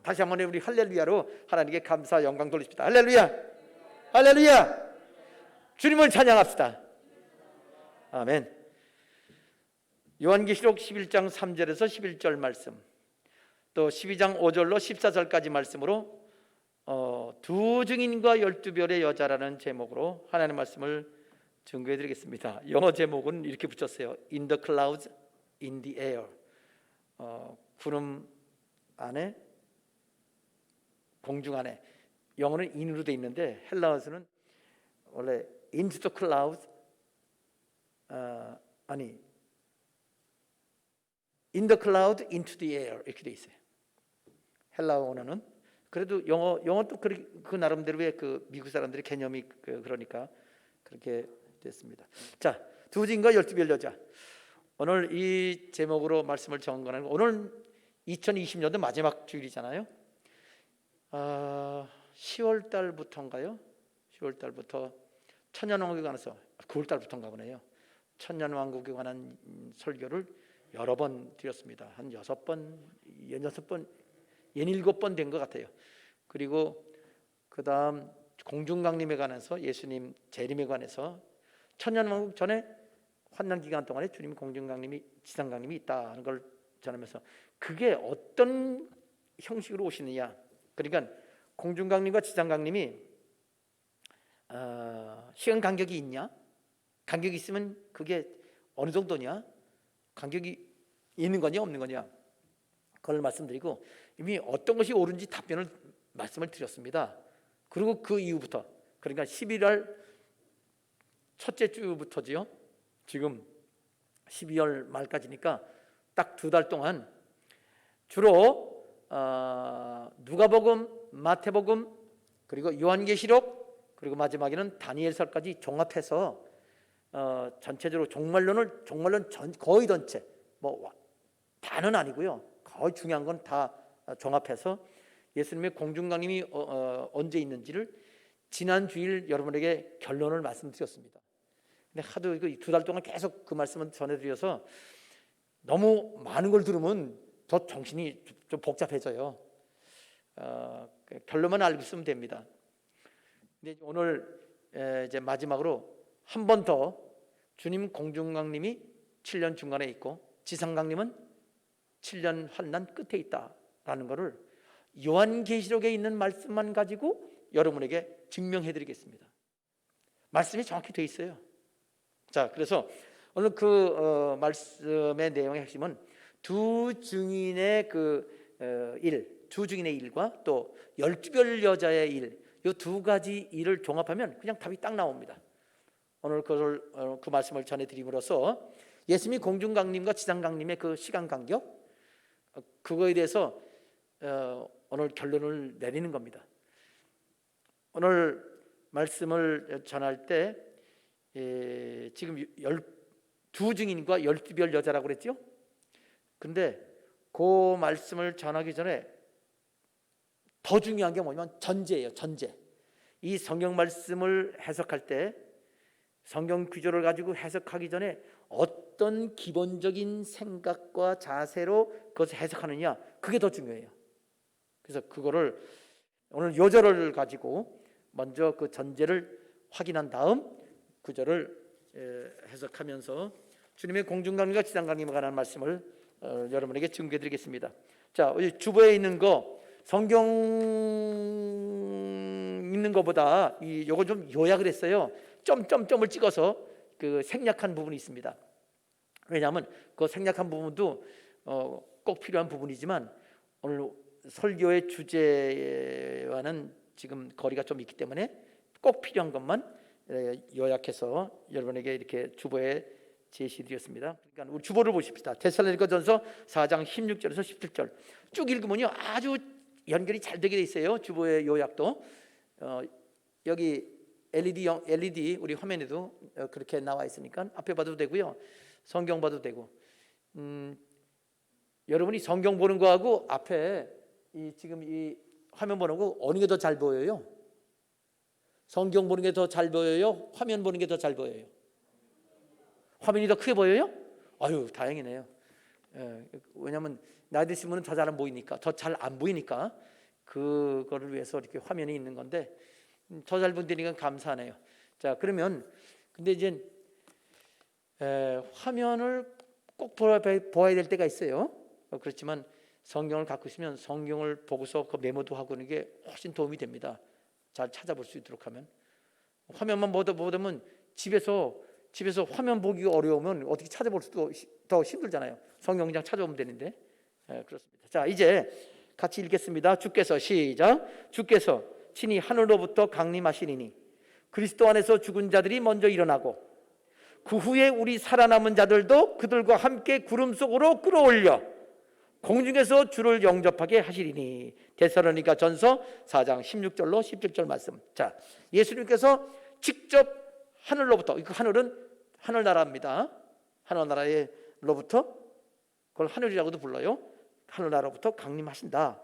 다시 한번 우리 할렐루야로 하나님께 감사 영광 돌리십시다. 할렐루야, 할렐루야. 주님을 찬양합시다. 아멘. 요한계시록 11장 3절에서 11절 말씀, 또 12장 5절로 14절까지 말씀으로 두 증인과 12별의 여자라는 제목으로 하나님의 말씀을 증거해 드리겠습니다. 영어 제목은 이렇게 붙였어요. In the clouds, in the air. 구름 안에, 공중 안에. 영어는 in으로 돼 있는데 헬라어에서는 원래 into the clouds, 아니 in the cloud, into the air 이렇게 돼 있어요. 헬라어 언어는. 그래도 영어 또 그 나름대로의 그 미국 사람들의 개념이 그러니까 그렇게 됐습니다. 자, 두 증인과 12별 여자. 오늘 이 제목으로 말씀을 전하는 거. 오늘 2020년도 마지막 주일이잖아요. 10월 달부터인가요? 10월 달부터 천년왕국에 관해서 9월 달부터인가 보네요. 천년왕국에 관한 설교를 여러 번 드렸습니다. 한 6번, 6번, 7번 된 것 같아요. 그리고 그 다음 공중강림에 관해서, 예수님 재림에 관해서 천년왕국 전에 환난기간 동안에 주님 공중강림이, 지상강림이 있다는 걸 전하면서 그게 어떤 형식으로 오시느냐. 그러니까 공중강림과 지상강림이 시간 간격이 있냐? 간격이 있으면 그게 어느 정도냐? 간격이 있는 거냐 없는 거냐? 그걸 말씀드리고 이미 어떤 것이 옳은지 답변을 말씀을 드렸습니다. 그리고 그 이후부터, 그러니까 11월 첫째 주부터지요. 지금 12월 말까지니까 딱 2달 동안 주로 누가복음, 마태복음, 그리고 요한계시록, 그리고 마지막에는 다니엘서까지 종합해서 전체적으로 종말론 거의 전체, 뭐 다는 아니고요. 거의 중요한 건 다 종합해서 예수님의 공중강림이 언제 있는지를 지난 주일 여러분에게 결론을 말씀드렸습니다. 근데 하도 이거 2달 동안 계속 그 말씀을 전해드려서 너무 많은 걸 들으면 더 정신이 좀 복잡해져요. 결론만 알고 있으면 됩니다. 근데 오늘 이제 마지막으로 한 번 더 주님 공중강림이 7년 중간에 있고 지상강림은 7년 환난 끝에 있다라는 것을 요한계시록에 있는 말씀만 가지고 여러분에게 증명해 드리겠습니다. 말씀이 정확히 돼 있어요. 자, 그래서 오늘 그 말씀의 내용의 핵심은 두 증인의 두 증인의 일과 또 12별 여자의 일, 이 두 가지 일을 종합하면 그냥 답이 딱 나옵니다. 오늘 그 말씀을 전해드림으로써 예수님이 공중강림과 지상강림의 그 시간 간격, 그거에 대해서 오늘 결론을 내리는 겁니다. 오늘 말씀을 전할 때 지금 두 증인과 12별 여자라고 그랬죠? 근데 그 말씀을 전하기 전에 더 중요한 게 뭐냐면 전제예요. 전제. 이 성경 말씀을 해석할 때 성경 구조를 가지고 해석하기 전에 어떤 기본적인 생각과 자세로 그것을 해석하느냐, 그게 더 중요해요. 그래서 그거를 오늘 요절을 가지고 먼저 그 전제를 확인한 다음 구절을 해석하면서 주님의 공중강림과 지상강림에 관한 말씀을 여러분에게 증거해 드리겠습니다. 자, 주보에 있는 거 성경 있는 것보다 요거 좀 요약을 했어요. 점점점을 찍어서 그 생략한 부분이 있습니다. 왜냐하면 그 생략한 부분도 꼭 필요한 부분이지만 오늘 설교의 주제와는 지금 거리가 좀 있기 때문에 꼭 필요한 것만 요약해서 여러분에게 이렇게 주보에 제시드렸습니다. 그러니까 우리 주보를 보십시다. 데살로니가전서 4장 16절에서 17절 쭉 읽으면요 아주 연결이 잘 되게 돼 있어요. 주보의 요약도 여기 LED 우리 화면에도 그렇게 나와 있으니까 앞에 봐도 되고요, 성경 봐도 되고. 여러분이 성경 보는 거하고 앞에 지금 이 화면 보는 거 어느 게 더 잘 보여요? 성경 보는 게 더 잘 보여요? 화면 보는 게 더 잘 보여요? 화면이 더 크게 보여요? 아유, 다행이네요. 왜냐하면 나이 드신 분은 더 잘 안 보이니까, 더 잘 안 보이니까 그거를 위해서 이렇게 화면이 있는 건데 더 잘 보니까 감사하네요. 자, 그러면 근데 이제 화면을 꼭 보아야 될 때가 있어요. 그렇지만 성경을 갖고 있으면 성경을 보고서 그 메모도 하고 하는 게 훨씬 도움이 됩니다. 잘 찾아볼 수 있도록 하면. 화면만 보면 집에서 화면 보기가 어려우면 어떻게 찾아볼 수도 더 힘들잖아요. 성경 그냥 찾아보면 되는데. 그렇습니다. 자, 이제 같이 읽겠습니다. 주께서 시작. 주께서 친히 하늘로부터 강림하시리니 그리스도 안에서 죽은 자들이 먼저 일어나고 그 후에 우리 살아남은 자들도 그들과 함께 구름 속으로 끌어올려 공중에서 주를 영접하게 하시리니. 데살로니가 전서 4장 16절로 17절 말씀. 자, 예수님께서 직접 하늘로부터, 그 하늘은 하늘나라입니다. 하늘나라로부터, 그걸 하늘이라고도 불러요. 하늘나라로부터 강림하신다,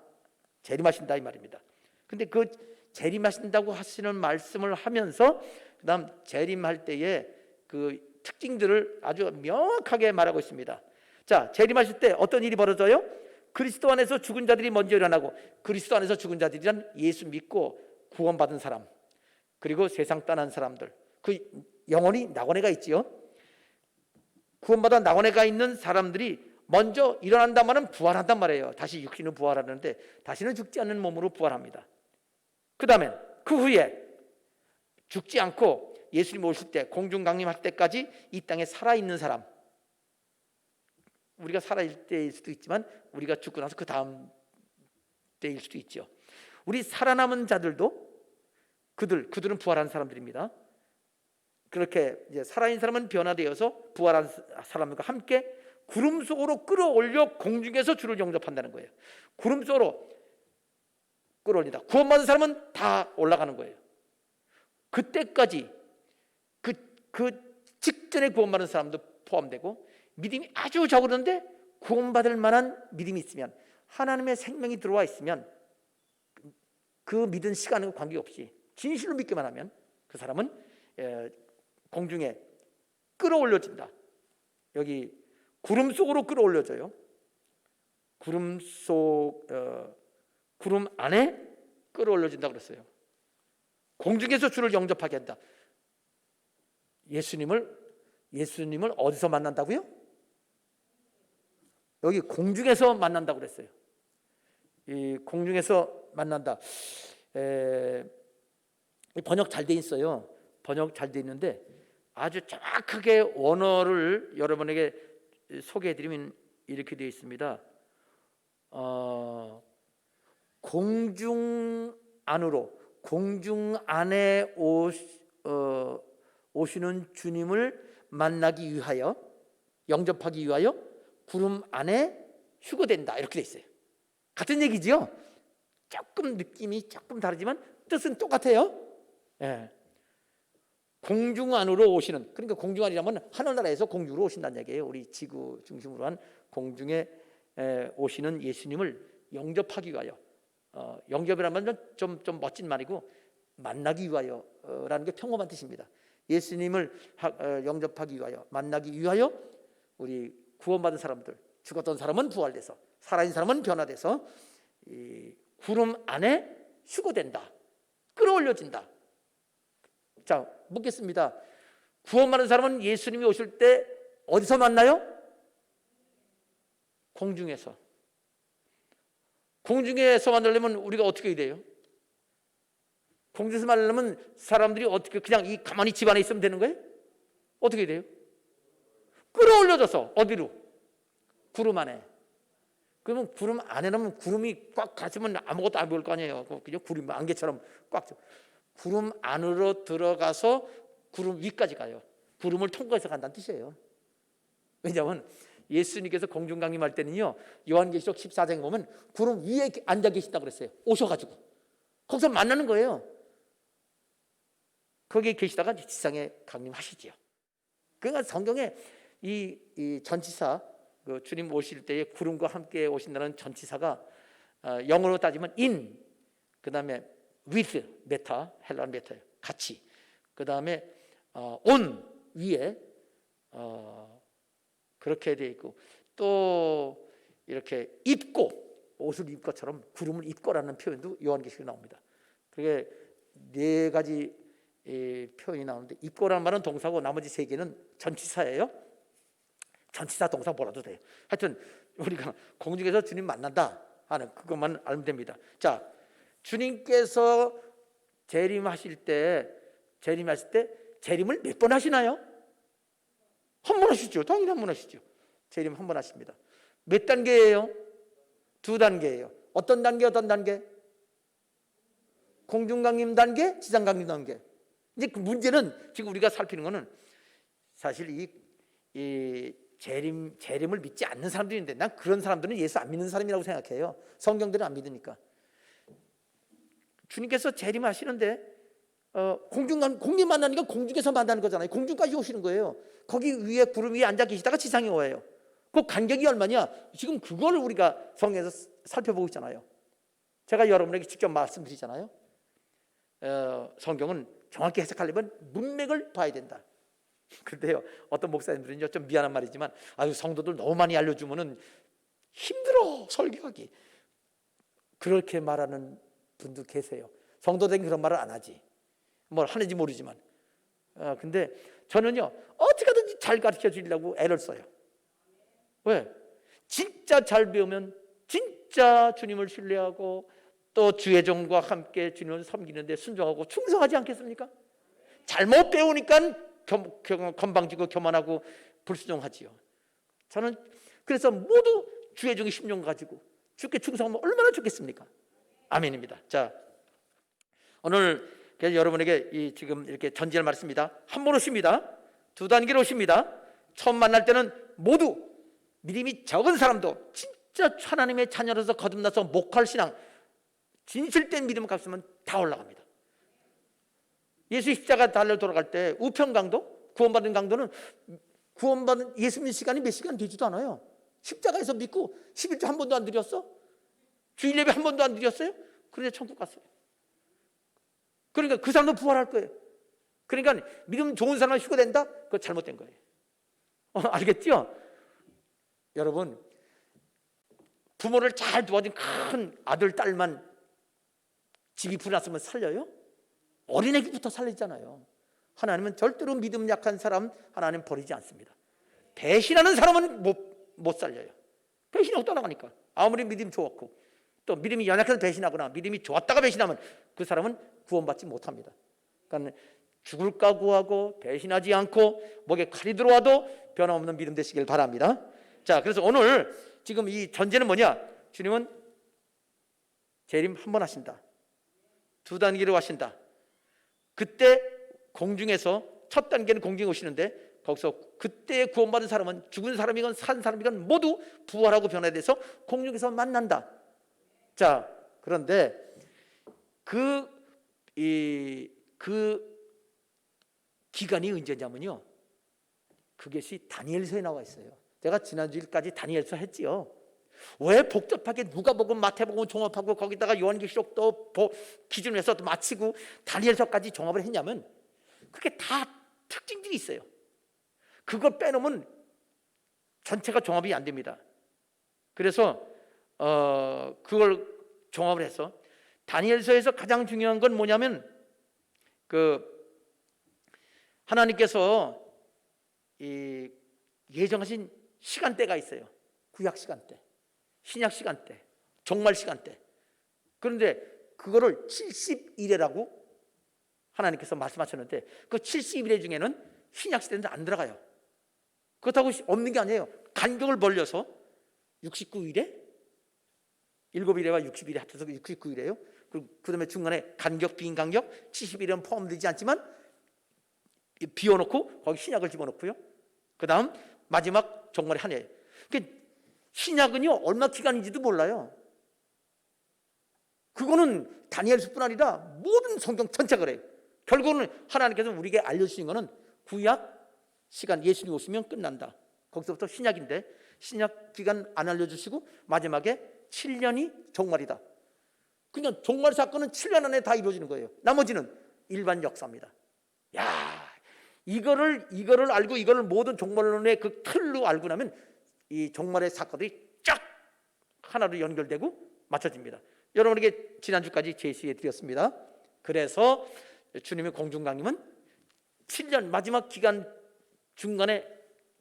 재림하신다 이 말입니다. 근데 그 재림하신다고 하시는 말씀을 하면서 그다음 재림할 때의 그 특징들을 아주 명확하게 말하고 있습니다. 자, 재림하실 때 어떤 일이 벌어져요? 그리스도 안에서 죽은 자들이 먼저 일어나고, 그리스도 안에서 죽은 자들이란 예수 믿고 구원받은 사람, 그리고 세상 떠난 사람들, 그 영혼이 낙원에가 있지요. 구원받아 낙원에가 있는 사람들이 먼저 일어난단 말은 부활한단 말이에요. 다시 육신으로 부활하는데 다시는 죽지 않는 몸으로 부활합니다. 그 후에 죽지 않고 예수님 오실 때, 공중 강림할 때까지 이 땅에 살아있는 사람, 우리가 살아있을 때일 수도 있지만 우리가 죽고 나서 그 다음 때일 수도 있죠. 우리 살아남은 자들도 그들은 부활한 사람들입니다. 그렇게 이제 살아있는 사람은 변화되어서 부활한 사람과 함께 구름 속으로 끌어올려 공중에서 주를 영접한다는 거예요. 구름 속으로 끌어올린다. 구원받은 사람은 다 올라가는 거예요. 그때까지 그 직전에 구원받은 사람도 포함되고, 믿음이 아주 적은데 구원받을 만한 믿음이 있으면, 하나님의 생명이 들어와 있으면, 그 믿은 시간과 관계없이 진실로 믿기만 하면 그 사람은 공중에 끌어올려진다. 여기 구름 속으로 끌어올려져요. 구름 안에 끌어올려진다고 그랬어요. 공중에서 주를 영접하게 한다. 예수님을 어디서 만난다고요? 여기 공중에서 만난다고 그랬어요. 이 공중에서 만난다. 번역 잘 돼 있어요. 번역 잘 돼 있는데 아주 정확하게 원어를 여러분에게 소개해드리면 이렇게 되어 있습니다. 공중 안으로, 공중 안에 오시는 주님을 만나기 위하여, 영접하기 위하여 구름 안에 휴거된다, 이렇게 돼 있어요. 같은 얘기죠. 조금 느낌이 조금 다르지만 뜻은 똑같아요. 예. 공중 안으로 오시는, 그러니까 공중 안이라면 하늘나라에서 공중으로 오신다는 얘기예요. 우리 지구 중심으로 한 공중에 오시는 예수님을 영접하기 위하여, 영접이라면 좀 멋진 말이고 만나기 위하여라는 게 평범한 뜻입니다. 예수님을 영접하기 위하여, 만나기 위하여 우리 구원받은 사람들, 죽었던 사람은 부활돼서, 살아있는 사람은 변화돼서 이 구름 안에 휴거된다, 끌어올려진다. 자, 묻겠습니다. 구원받은 사람은 예수님이 오실 때 어디서 만나요? 공중에서. 공중에서 만나려면 우리가 어떻게 돼요? 공중에서 만나려면 사람들이 어떻게, 그냥 가만히 집 안에 있으면 되는 거예요? 어떻게 돼요? 끌어올려져서 어디로? 구름 안에. 그러면 구름 안에는 구름이 꽉 가지면 아무것도 안 보일 거 아니에요. 그냥 구름 안개처럼 꽉. 구름 안으로 들어가서 구름 위까지 가요. 구름을 통과해서 간다는 뜻이에요. 왜냐하면 예수님께서 공중 강림할 때는요, 요한계시록 14장에 보면 구름 위에 앉아 계신다고 그랬어요. 오셔가지고 거기서 만나는 거예요. 거기에 계시다가 지상에 강림하시지요. 그러니까 성경에 이 전치사, 그 주님 오실 때에 구름과 함께 오신다는 전치사가 영어로 따지면 in, 그 다음에 with, 메타, 헬란 메타예요. 같이. 그 다음에 on, 위에 그렇게 되어 있고, 또 이렇게 입고, 옷을 입을 것처럼 구름을 입고라는 표현도 요한계시록에 나옵니다. 그게 네 가지 표현이 나오는데, 입고라는 말은 동사고 나머지 세 개는 전치사예요. 전치사 동사 몰라도 돼요. 하여튼 우리가 공중에서 주님 만난다 하는 그것만 알면 됩니다. 자, 주님께서 재림하실 때 재림을 몇 번 하시나요? 한 번 하시죠. 당연히 한 번 하시죠. 재림 한 번 하십니다. 몇 단계예요? 2단계예요. 어떤 단계? 공중강림 단계, 지상강림 단계. 이제 그 문제는 지금 우리가 살피는 거는 사실 이 재림을 믿지 않는 사람들인데, 난 그런 사람들은 예수 안 믿는 사람이라고 생각해요. 성경들은 안 믿으니까. 주님께서 재림하시는데 공림 만나니까 공중에서 만나는 거잖아요. 공중까지 오시는 거예요. 거기 위에 구름 위에 앉아 계시다가 지상에 와요. 그 간격이 얼마냐? 지금 그걸 우리가 성경에서 살펴보고 있잖아요. 제가 여러분에게 직접 말씀드리잖아요. 성경은 정확히 해석하려면 문맥을 봐야 된다. 그런데요, 어떤 목사님들은요, 좀 미안한 말이지만, 아유, 성도들 너무 많이 알려주면은 힘들어 설교하기, 그렇게 말하는 분도 계세요. 성도들은 그런 말을 안 하지. 뭘 하는지 모르지만. 근데 저는요, 어떻게든지 잘 가르쳐 주려고 애를 써요. 왜? 진짜 잘 배우면 진짜 주님을 신뢰하고 또 주의 종과 함께 주님을 섬기는데 순종하고 충성하지 않겠습니까? 잘못 배우니까 건방지고 교만하고 불순종하지요. 저는 그래서 모두 주의 종의 심령 가지고 주께 충성하면 얼마나 좋겠습니까? 아멘입니다. 자, 오늘 여러분에게 지금 이렇게 전제를 말씀입니다. 한 번 오십니다. 2단계로 오십니다. 처음 만날 때는 모두 믿음이 적은 사람도 진짜 하나님의 자녀로서 거듭나서 목할 신앙, 진실된 믿음을 갖추면 다 올라갑니다. 예수 십자가 달려 돌아갈 때 우편 강도, 구원받은 강도는 구원받은 예수 믿는 시간이 몇 시간 되지도 않아요. 십자가에서 믿고 11조 한 번도 안 드렸어? 주일 예배 한 번도 안 드렸어요? 그런데 천국 갔어요. 그러니까 그 사람도 부활할 거예요. 그러니까 믿음 좋은 사람은 휴거된다? 그거 잘못된 거예요. 알겠죠? 여러분, 부모를 잘 도와준 큰 아들, 딸만 집이 불났으면 살려요? 어린애기부터 살리잖아요. 하나님은 절대로 믿음 약한 사람 하나님 버리지 않습니다. 배신하는 사람은 못 살려요. 배신하고 떠나가니까. 아무리 믿음이 좋았고, 또 믿음이 연약해서 배신하거나 믿음이 좋았다가 배신하면 그 사람은 구원받지 못합니다. 그러니까 죽을 각오하고 배신하지 않고 목에 칼이 들어와도 변함없는 믿음 되시길 바랍니다. 자, 그래서 오늘 지금 이 전제는 뭐냐? 주님은 재림 한 번 하신다. 2단계로 하신다. 그때 공중에서 첫 단계는 공중에 오시는데, 거기서 그때 구원받은 사람은 죽은 사람이건 산 사람이건 모두 부활하고 변화돼서 공중에서 만난다. 자, 그런데 그 기간이 언제냐면요, 그것이 다니엘서에 나와 있어요. 제가 지난주일까지 다니엘서 했지요. 왜 복잡하게 누가복음, 마태복음 종합하고 거기다가 요한계시록도 기준에서 또 마치고 다니엘서까지 종합을 했냐면, 그게 다 특징들이 있어요. 그걸 빼놓으면 전체가 종합이 안 됩니다. 그래서 그걸 종합을 해서 다니엘서에서 가장 중요한 건 뭐냐면, 하나님께서 예정하신 시간대가 있어요. 구약 시간대, 신약 시간대, 종말 시간대. 그런데 그거를 70일이라고 하나님께서 말씀하셨는데, 그 70일 중에는 신약 시대는 안 들어가요. 그렇다고 없는 게 아니에요. 간격을 벌려서 69일에 7일에와 60일에 합쳐서 69일이에요. 그 다음에 중간에 간격, 빈 간격 70일은 포함되지 않지만 비워놓고 거기 신약을 집어넣고요. 그 다음 마지막 종말의 한 해. 그러니까 신약은요, 얼마 기간인지도 몰라요. 그거는 다니엘서뿐 아니라 모든 성경 전체가 그래요. 결국은 하나님께서 우리에게 알려주신 거는 구약 시간, 예수님 오시면 끝난다. 거기서부터 신약인데, 신약 기간 안 알려주시고 마지막에 7년이 종말이다. 그냥 종말 사건은 7년 안에 다 이루어지는 거예요. 나머지는 일반 역사입니다. 야, 이거를 알고 이거를 모든 종말론의 그 틀로 알고 나면 이 종말의 사건들이 쫙 하나로 연결되고 맞춰집니다. 여러분에게 지난주까지 제시해 드렸습니다. 그래서 주님의 공중강림은 7년 마지막 기간 중간에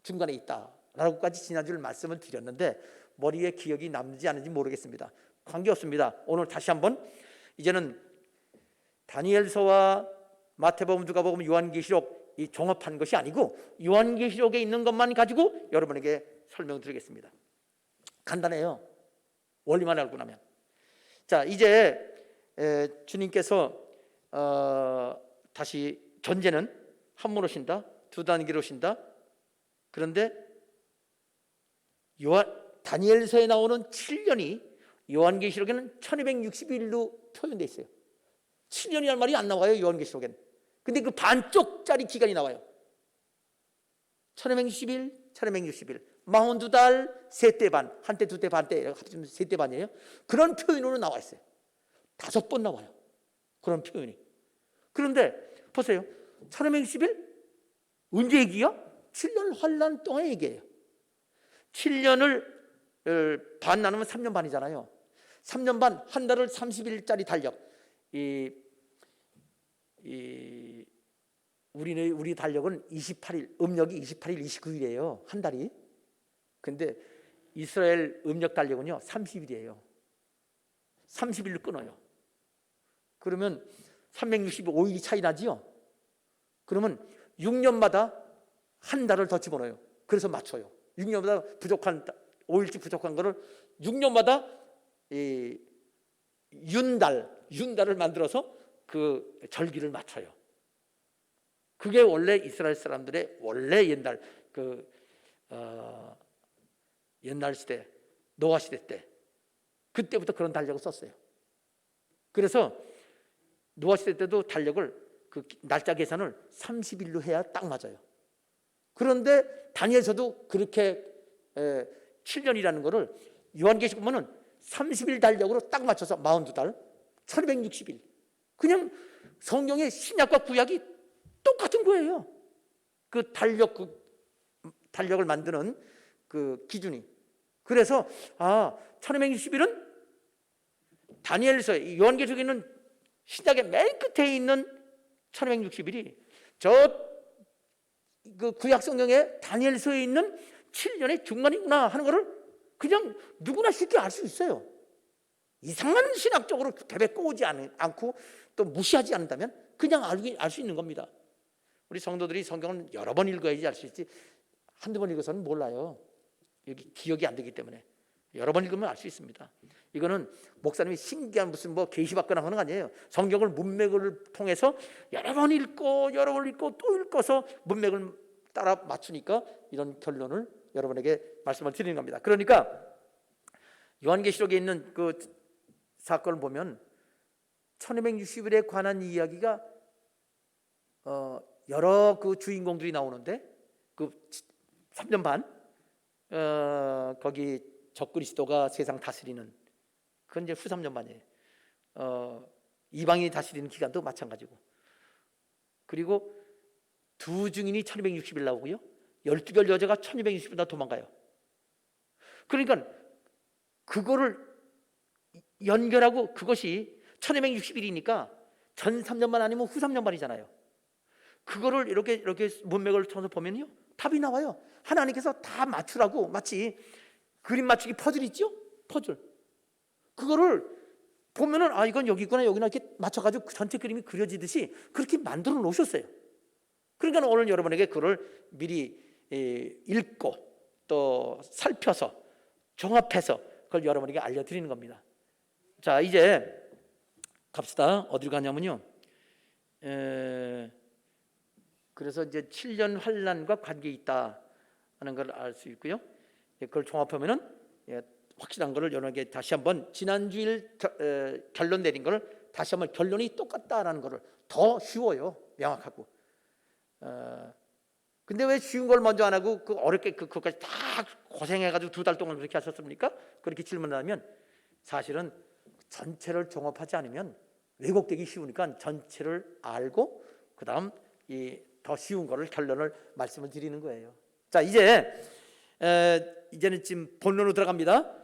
있다라고까지 지난주를 말씀을 드렸는데 머리에 기억이 남지 않은지 모르겠습니다. 관계없습니다. 오늘 다시 한번 이제는 다니엘서와 마태복음, 누가복음, 요한계시록 이 종합한 것이 아니고 요한계시록에 있는 것만 가지고 여러분에게 설명드리겠습니다. 간단해요. 원리만 알고 나면. 자, 이제 주님께서 다시 전제는 한 번 오신다, 두 단계로 오신다. 그런데 다니엘서에 나오는 7년이 요한계시록에는 1260일로 표현되어 있어요. 7년이라는 말이 안 나와요, 요한계시록에는. 근데 그 반쪽짜리 기간이 나와요. 1260일, 1260일, 42달, 세대 반, 한때, 두때, 반때, 합치면 세대 반이에요. 그런 표현으로 나와 있어요. 5번 나와요. 그런 표현이. 그런데 보세요. 1260일 언제 얘기야? 7년 환란 동안 얘기해요. 7년을 반 나누면 3년 반이잖아요. 3년 반, 한 달을 30일짜리 달력. 우리 달력은 28일, 음력이 28일, 29일이에요. 한 달이. 근데 이스라엘 음력 달력은요 30일이에요. 30일로 끊어요. 그러면 365일이 차이 나지요. 그러면 6년마다 한 달을 더 집어넣어요. 그래서 맞춰요. 6년마다 부족한 5일씩 부족한 거를 6년마다 윤달을 만들어서 그 절기를 맞춰요. 그게 원래 이스라엘 사람들의 원래 옛날 시대, 노아 시대 때 그때부터 그런 달력을 썼어요. 그래서 노아 시대 때도 달력을 그 날짜 계산을 30일로 해야 딱 맞아요. 그런데 다니엘서도 그렇게 7년이라는 거를 요한계시록 보면은 30일 달력으로 딱 맞춰서 42달 1260일. 그냥 성경의 신약과 구약이 똑같은 거예요. 그 달력을 만드는 그 기준이. 그래서 1260일은 다니엘서 요한계시록에 있는 신약의 맨 끝에 있는 1260일이 그 구약 성경에 다니엘서에 있는 7년의 중간이구나 하는 것을 그냥 누구나 쉽게 알 수 있어요. 이상한 신학적으로 대배 꼬우지 않고 또 무시하지 않는다면 그냥 알 수 있는 겁니다. 우리 성도들이 성경을 여러 번 읽어야지 알 수 있지 한두 번 읽어서는 몰라요. 여기 기억이 안 되기 때문에 여러 번 읽으면 알 수 있습니다. 이거는 목사님이 신기한 무슨 계시받거나 하는 거 아니에요. 성경을 문맥을 통해서 여러 번 읽고 또 읽어서 문맥을 따라 맞추니까 이런 결론을 여러분에게 말씀을 드리는 겁니다. 그러니까 요한계시록에 있는 그 사건을 보면 1260일에 관한 이야기가 여러 그 주인공들이 나오는데 그 3년 반 거기 적그리스도가 세상 다스리는 그건 이제 후 3년 반이에요. 이방인이 다스리는 기간도 마찬가지고. 그리고 두 증인이 1260일 나오고요. 12별 여자가 1260일 다 도망가요. 그러니까 그거를 연결하고 그것이 1260일이니까 전 3년만 아니면 후 3년만이잖아요. 그거를 이렇게 문맥을 통해서 보면요 답이 나와요. 하나님께서 다 맞추라고 마치 그림 맞추기 퍼즐 있죠? 퍼즐. 그거를 보면은 이건 여기구나 여기나 이렇게 맞춰가지고 전체 그림이 그려지듯이 그렇게 만들어 놓으셨어요. 그러니까 오늘 여러분에게 그걸 미리 읽고 또 살펴서 종합해서 그걸 여러분에게 알려드리는 겁니다. 자, 이제 갑시다. 어디로 가냐면요. 그래서 이제 7년 환란과 관계 있다 하는 걸 알 수 있고요. 그걸 종합하면은 확실한 거를 여러분에게 다시 한번 지난주일 결론 내린 거를 다시 한번 결론이 똑같다라는 거를 더 쉬워요. 명확하고. 근데 왜 쉬운 걸 먼저 안 하고 그 어렵게 그것까지 다 고생해가지고 2달 동안 그렇게 하셨습니까? 그렇게 질문하면 사실은 전체를 종합하지 않으면 왜곡되기 쉬우니까 전체를 알고 그 다음 더 쉬운 거를 결론을 말씀을 드리는 거예요. 자, 이제는 지금 본론으로 들어갑니다.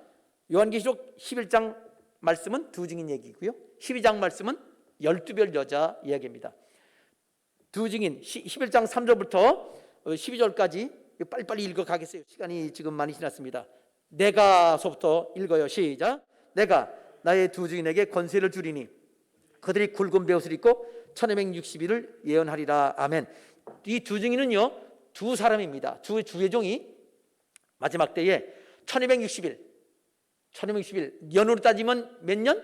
요한계시록 11장 말씀은 두 증인 얘기고요. 12장 말씀은 12별 여자 이야기입니다. 두 증인 11장 3절부터 12절까지 빨리빨리 읽어가겠어요. 시간이 지금 많이 지났습니다. 내가서부터 읽어요. 시작. 내가 나의 두 증인에게 권세를 주리니 그들이 굵은 베옷을 입고 1260일을 예언하리라. 아멘. 이 두 증인은요, 두 사람입니다. 두 주의 종이 마지막 때에 1260일 년으로 따지면 몇 년?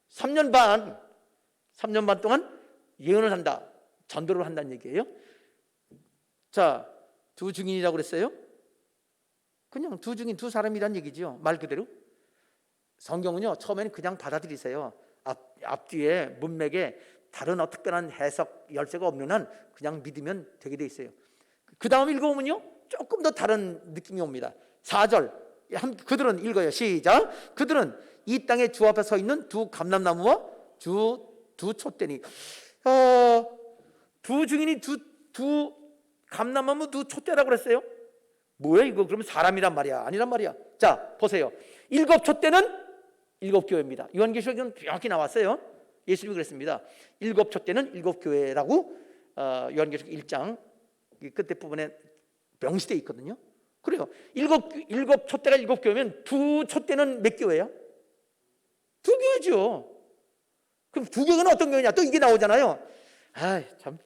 3년 반 동안 예언을 한다. 전도를 한다는 얘기예요. 자, 두 증인이라고 그랬어요. 그냥 두 증인, 두 사람이란 얘기죠. 말 그대로. 성경은요, 처음에는 그냥 받아들이세요. 앞뒤에 문맥에 다른 특별한 해석 열쇠가 없는 한 그냥 믿으면 되게 돼 있어요. 그 다음 읽어보면요, 조금 더 다른 느낌이 옵니다. 4절, 그들은 읽어요. 시작. 그들은 이 땅에 주 앞에 서 있는 두 감람나무와 두 촛대니. 두 증인이 두 감람나무 두 촛대라고 그랬어요. 뭐야 이거? 그러면 사람이란 말이야? 아니란 말이야? 자, 보세요. 일곱 촛대는 일곱 교회입니다. 요한계시록에는 명확히 나왔어요. 예수님이 그랬습니다. 일곱 촛대는 일곱 교회라고 요한계시록 1장 끝에 부분에 명시되어 있거든요. 그래요. 일곱 촛대가 일곱 교회면 두 촛대는 몇 교회예요? 두 교회죠. 그럼 두 교회는 어떤 교회냐? 또 이게 나오잖아요. 참.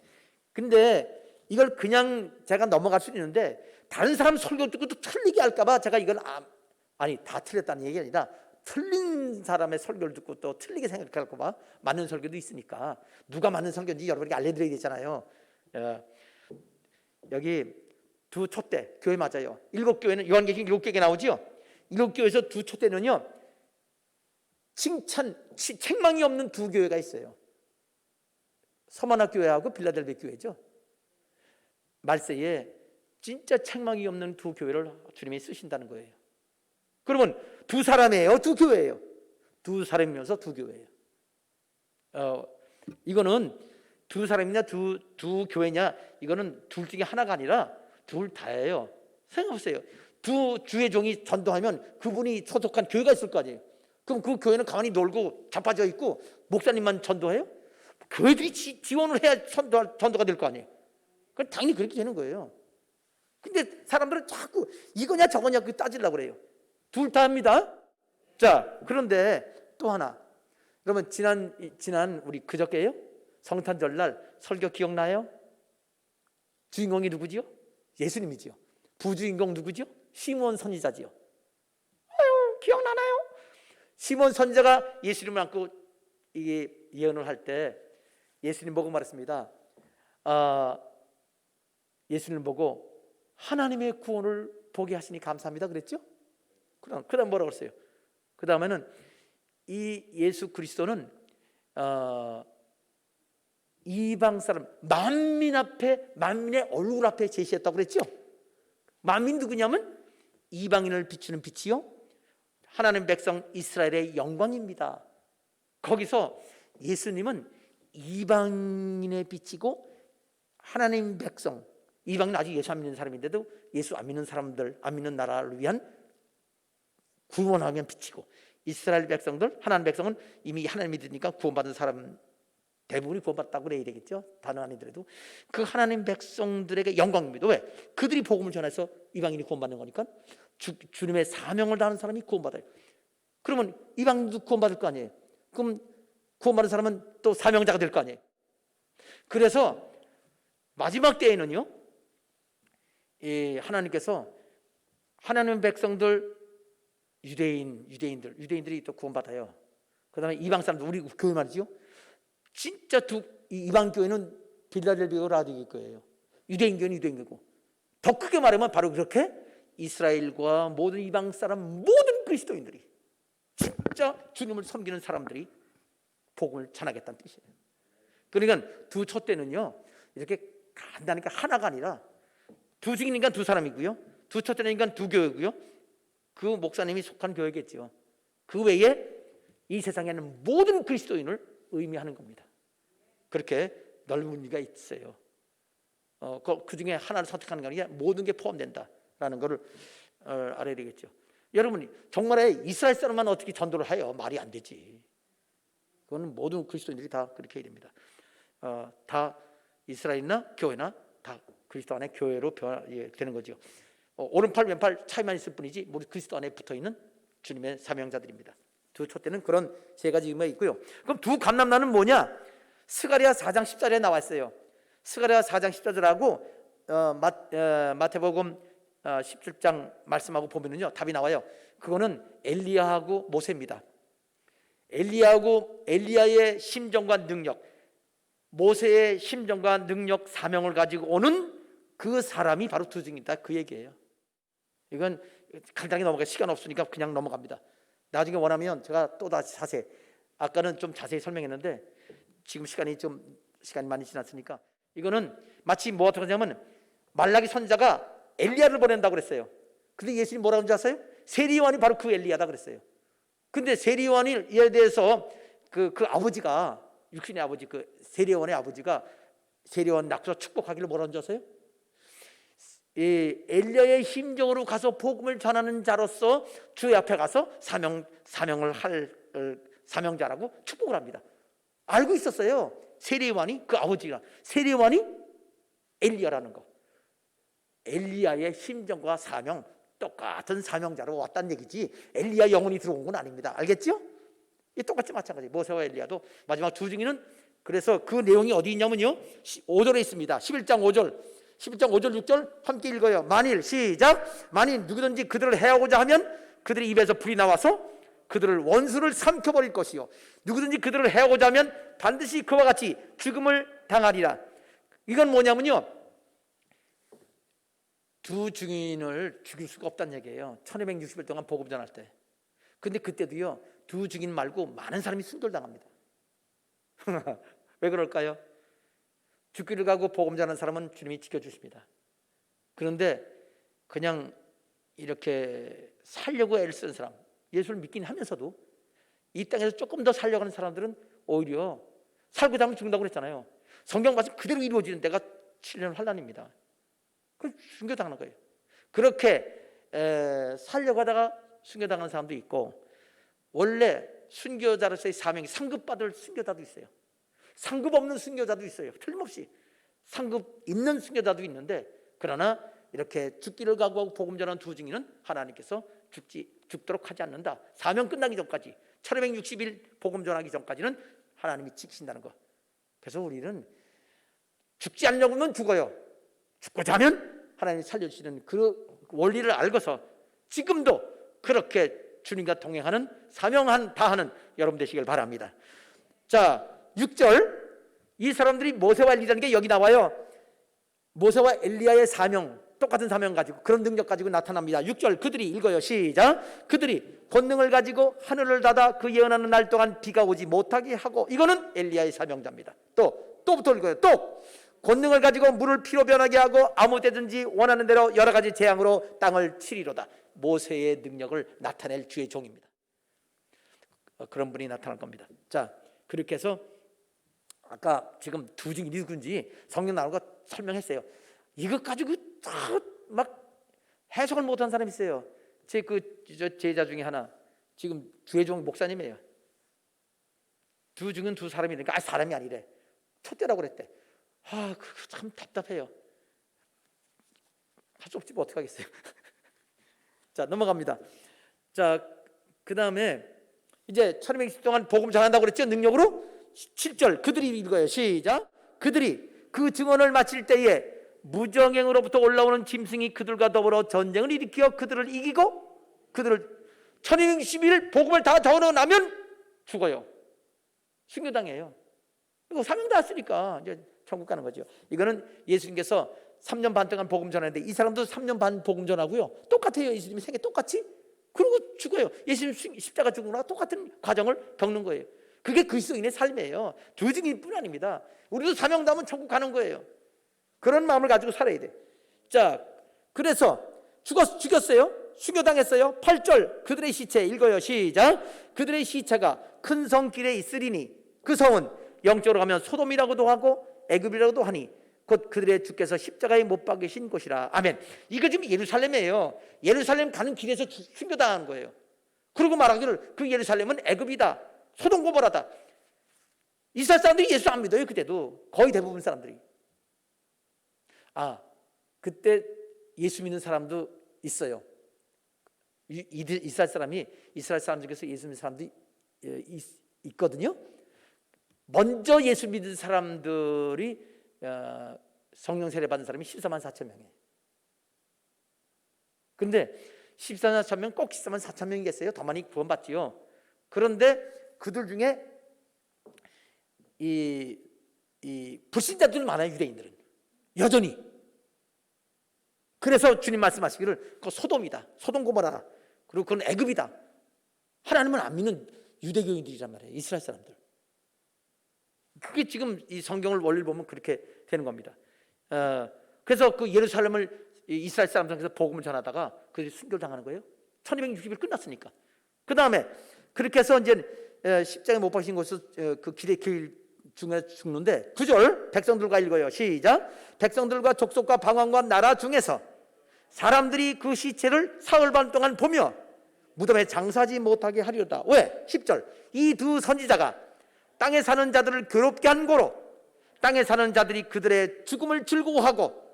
근데 이걸 그냥 제가 넘어갈 수 있는데 다른 사람 설교 듣고 또 틀리게 할까봐 제가 이걸 아니 다 틀렸다는 얘기 아니라 틀린 사람의 설교를 듣고 또 틀리게 생각할까봐 맞는 설교도 있으니까 누가 맞는 설교인지 여러분에게 알려드려야 되잖아요. 여기 두 촛대 교회 맞아요. 일곱 교회는 요한계시록 일곱 개가 나오죠. 일곱 교회에서 두 촛대는요, 책망이 없는 두 교회가 있어요. 서머나 교회하고 빌라델비아 교회죠. 말세에 진짜 책망이 없는 두 교회를 주님이 쓰신다는 거예요. 그러면 두 사람이에요, 두 교회예요? 두 사람이면서 두 교회예요. 이거는 두 사람이냐 두 교회냐, 이거는 둘 중에 하나가 아니라 둘 다예요. 생각해보세요. 두 주의 종이 전도하면 그분이 소속한 교회가 있을 거 아니에요. 그럼 그 교회는 가만히 놀고 자빠져 있고 목사님만 전도해요? 교회들이 지원을 해야 전도가 될 거 아니에요. 그건 당연히 그렇게 되는 거예요. 근데 사람들은 자꾸 이거냐 저거냐 그 따지려고 그래요. 둘 다 합니다. 자, 그런데 또 하나. 여러분 지난 우리 그저께요? 성탄절날 설교 기억나요? 주인공이 누구지요? 예수님이지요. 부주인공 누구지요? 시몬 선지자지요. 기억나나요? 시몬 선지자가 예수님을 안고 이게 예언을 할 때 예수님 보고 말했습니다. 예수님 보고 하나님의 구원을 보게 하시니 감사합니다 그랬죠? 그다음 뭐라고 했어요? 그 다음에는 이 예수 그리스도는 이방 사람 만민의 얼굴 앞에 제시했다고 그랬죠? 만민 누구냐면 이방인을 비추는 빛이요, 하나님 백성 이스라엘의 영광입니다. 거기서 예수님은 이방인의 빛이고 하나님 백성, 이방인 아직 예수 안 믿는 사람인데도 예수 안 믿는 사람들, 안 믿는 나라를 위한 구원하면 빛이고, 이스라엘 백성들, 하나님 백성은 이미 하나님 믿으니까 구원받은 사람 대부분이 구원받았다고 그래야 되겠죠. 다는 아니더라도 그 하나님 백성들에게 영광입니다. 왜? 그들이 복음을 전해서 이방인이 구원받는 거니까. 주님의 사명을 다하는 사람이 구원받아요. 그러면 이방인도 구원받을 거 아니에요. 그럼 구원받은 사람은 또 사명자가 될 거 아니에요. 그래서 마지막 때에는요, 하나님께서 하나님 백성들, 유대인들이 또 구원받아요. 그 다음에 이방 사람들, 우리 교회 말이죠. 진짜 이방 교회는 빌라델비아 라디오 교회예요. 유대인 교회는 유대인 교회고, 더 크게 말하면 바로 그렇게 이스라엘과 모든 이방 사람, 모든 그리스도인들이 진짜 주님을 섬기는 사람들이 복음을 전하겠다는 뜻이에요. 그러니까 두 촛대는요, 이렇게 간단하니까 하나가 아니라 두 증인이니까 두 사람이고요, 두 촛대니까 두 교회고요, 그 목사님이 속한 교회겠죠. 그 외에 이 세상에는 모든 그리스도인을 의미하는 겁니다. 그렇게 넓은 의미가 있어요. 그 중에 하나를 선택하는 게 아니라 모든 게 포함된다라는 것을 알아야 되겠죠. 여러분이 정말에 이스라엘 사람만 어떻게 전도를 해요? 말이 안 되지. 그거는 모든 그리스도인들이 다 그렇게 해야 됩니다. 다 이스라엘이나 교회나 다 그리스도 안에 교회로 되는 거죠. 오른팔 왼팔 차이만 있을 뿐이지 모두 그리스도 안에 붙어있는 주님의 사명자들입니다. 두 촛대는 그런 세 가지 의미가 있고요. 그럼 두 감람나는 뭐냐? 스가랴 4장 14절에 나와 있어요. 스가랴 4장 14절하고 마태복음 17장 말씀하고 보면은요, 답이 나와요. 그거는 엘리야하고 모세입니다. 엘리야하고 엘리야의 심정과 능력, 모세의 심정과 능력, 사명을 가지고 오는 그 사람이 바로 두 증인이다, 그 얘기예요. 이건 간단하게 넘어가, 시간 없으니까 그냥 넘어갑니다. 나중에 원하면 제가 또 다시 자세히, 아까는 좀 자세히 설명했는데 지금 시간이 많이 지났으니까, 이거는 마치 뭐 어떻게 하냐면 말라기 선지자가 엘리야를 보낸다고 그랬어요. 근데 예수님 뭐라고 하는지 아세요? 세리요한이 바로 그 엘리야다 그랬어요. 근데 세리요한에 대해서 그 아버지가, 육신의 아버지, 그 세리요한의 아버지가 세리요한 낙서 축복하기를 뭐라고 하는지 아세요? 이 엘리야의 심정으로 가서 복음을 전하는 자로서 주 앞에 가서 사명을 할 사명자라고 축복을 합니다. 알고 있었어요. 세리요한이, 그 아버지가 세리요한이 엘리야라는 거. 엘리야의 심정과 사명, 똑같은 사명자로 왔다는 얘기지 엘리야 영혼이 들어온 건 아닙니다. 알겠죠? 이 똑같이 마찬가지. 모세와 엘리야도 마지막 두 증인은, 그래서 그 내용이 어디 있냐면요, 5절에 있습니다. 11장 5절 6절 함께 읽어요. 만일, 시작. 만일 누구든지 그들을 해하고자 하면 그들의 입에서 불이 나와서 그들을 원수를 삼켜버릴 것이요, 누구든지 그들을 해하고자 하면 반드시 그와 같이 죽음을 당하리라. 이건 뭐냐면요, 두 증인을 죽일 수가 없다는 얘기예요. 1260일 동안 복음 전할 때. 근데 그때도요, 두 증인 말고 많은 사람이 순교를 당합니다. 왜 그럴까요? 죽기를 가고 복음 전하는 사람은 주님이 지켜주십니다. 그런데 그냥 이렇게 살려고 애를 쓰는 사람, 예수를 믿긴 하면서도 이 땅에서 조금 더 살려고 하는 사람들은 오히려 살고 다면 죽는다고 그랬잖아요. 성경 말씀 그대로 이루어지는 데가 7년 환난입니다. 그 순교당하는 거예요. 그렇게 살려고 하다가 순교당하는 사람도 있고, 원래 순교자로서의 사명이 상급받을 순교자도 있어요. 상급 없는 순교자도 있어요. 틀림없이 상급 있는 순교자도 있는데, 그러나 이렇게 죽기를 각오하고 복음 전하는 두 증인은 하나님께서 죽도록 하지 않는다. 사명 끝나기 전까지, 1260일 복음 전하기 전까지는 하나님이 지키신다는 거. 그래서 우리는 죽지 않으려고 하면 죽어요. 죽고자 하면 하나님이 살려주시는 그 원리를 알고서 지금도 그렇게 주님과 동행하는, 사명한 다하는 여러분 되시길 바랍니다. 자, 6절, 이 사람들이 모세와 엘리야라는 게 여기 나와요. 모세와 엘리야의 사명, 똑같은 사명 가지고, 그런 능력 가지고 나타납니다. 6절, 그들이, 읽어요. 시작. 그들이 권능을 가지고 하늘을 닫아 그 예언하는 날 동안 비가 오지 못하게 하고, 이거는 엘리야의 사명자입니다. 또부터 읽어요. 또 권능을 가지고 물을 피로 변하게 하고 아무 때든지 원하는 대로 여러 가지 재앙으로 땅을 치리로다. 모세의 능력을 나타낼 주의 종입니다. 그런 분이 나타날 겁니다. 자, 그렇게 해서 아까 지금 두 증인이 누군지 성경 나오는 거 설명했어요. 이것 가지고 막 해석을 못한 사람이 있어요. 제 제자 중에 하나, 지금 주의 종 목사님이에요. 두 증인 두 사람이니까 사람이 아니래. 촛대라고 그랬대. 그거 참 답답해요. 할 수 없지 뭐 어떡하겠어요. 자, 넘어갑니다. 자, 그 다음에 이제 1260 동안 복음 전한다고 그랬죠, 능력으로. 7절, 그들이, 읽어요. 시작. 그들이 그 증언을 마칠 때에 무정행으로부터 올라오는 짐승이 그들과 더불어 전쟁을 일으켜 그들을 이기고, 그들을 1260일 복음을 다 전하면 죽어요. 순교당해요. 이거 사명 다 했으니까 이제 천국 가는 거죠. 이거는 예수님께서 3년 반 동안 복음 전하는데, 이 사람도 3년 반 복음 전하고요, 똑같아요. 예수님이 생애 똑같이. 그리고 죽어요. 예수님 십자가 죽은 거랑 똑같은 과정을 겪는 거예요. 그게 그리스도인의 삶이에요. 두 증인뿐 아닙니다. 우리도 사명담은 천국 가는 거예요. 그런 마음을 가지고 살아야 돼. 자, 그래서 죽였어요. 순교당했어요. 8절, 그들의 시체, 읽어요. 시작. 그들의 시체가 큰 성길에 있으리니 그 성은 영적으로 가면 소돔이라고도 하고 애굽이라고도 하니 곧 그들의 주께서 십자가에 못 박으신 곳이라. 아멘. 이거 지금 예루살렘이에요. 예루살렘 가는 길에서 순교당하는 거예요. 그리고 말하기를 그 예루살렘은 애굽이다, 소돔 고모라다. 이스라엘 사람들이 예수 안 믿어요. 그때도 거의 대부분 사람들이. 그때 예수 믿는 사람도 있어요. 이스라엘 사람 중에서 예수 믿는 사람도 있거든요. 먼저 예수 믿는 사람들이 성령 세례 받은 사람이 14만 4천 명이에요. 근데 14만 4천 명, 꼭 14만 4천 명이겠어요? 더 많이 구원받지요. 그런데 그들 중에 이 불신자들은 많아요. 유대인들은 여전히. 그래서 주님 말씀하시기를 그 소돔이다, 소돔 고모라, 그리고 그건 애굽이다. 하나님은 안 믿는 유대교인들이란 말이에요. 이스라엘 사람들. 그게 지금 이 성경을 원리를 보면 그렇게 되는 겁니다. 그래서 그 예루살렘을 이스라엘 사람들에서 복음을 전하다가 그 순교당하는 거예요. 1260일 끝났으니까. 그 다음에 그렇게 해서 이제 십자가에 못 박힌 곳에서 그 길의 길 중에 죽는데 9절 백성들과 읽어요. 시작. 백성들과 족속과 방언과 나라 중에서 사람들이 그 시체를 사흘 반 동안 보며 무덤에 장사하지 못하게 하리로다. 왜? 10절. 이 두 선지자가 땅에 사는 자들을 괴롭게 한 고로 땅에 사는 자들이 그들의 죽음을 즐거워하고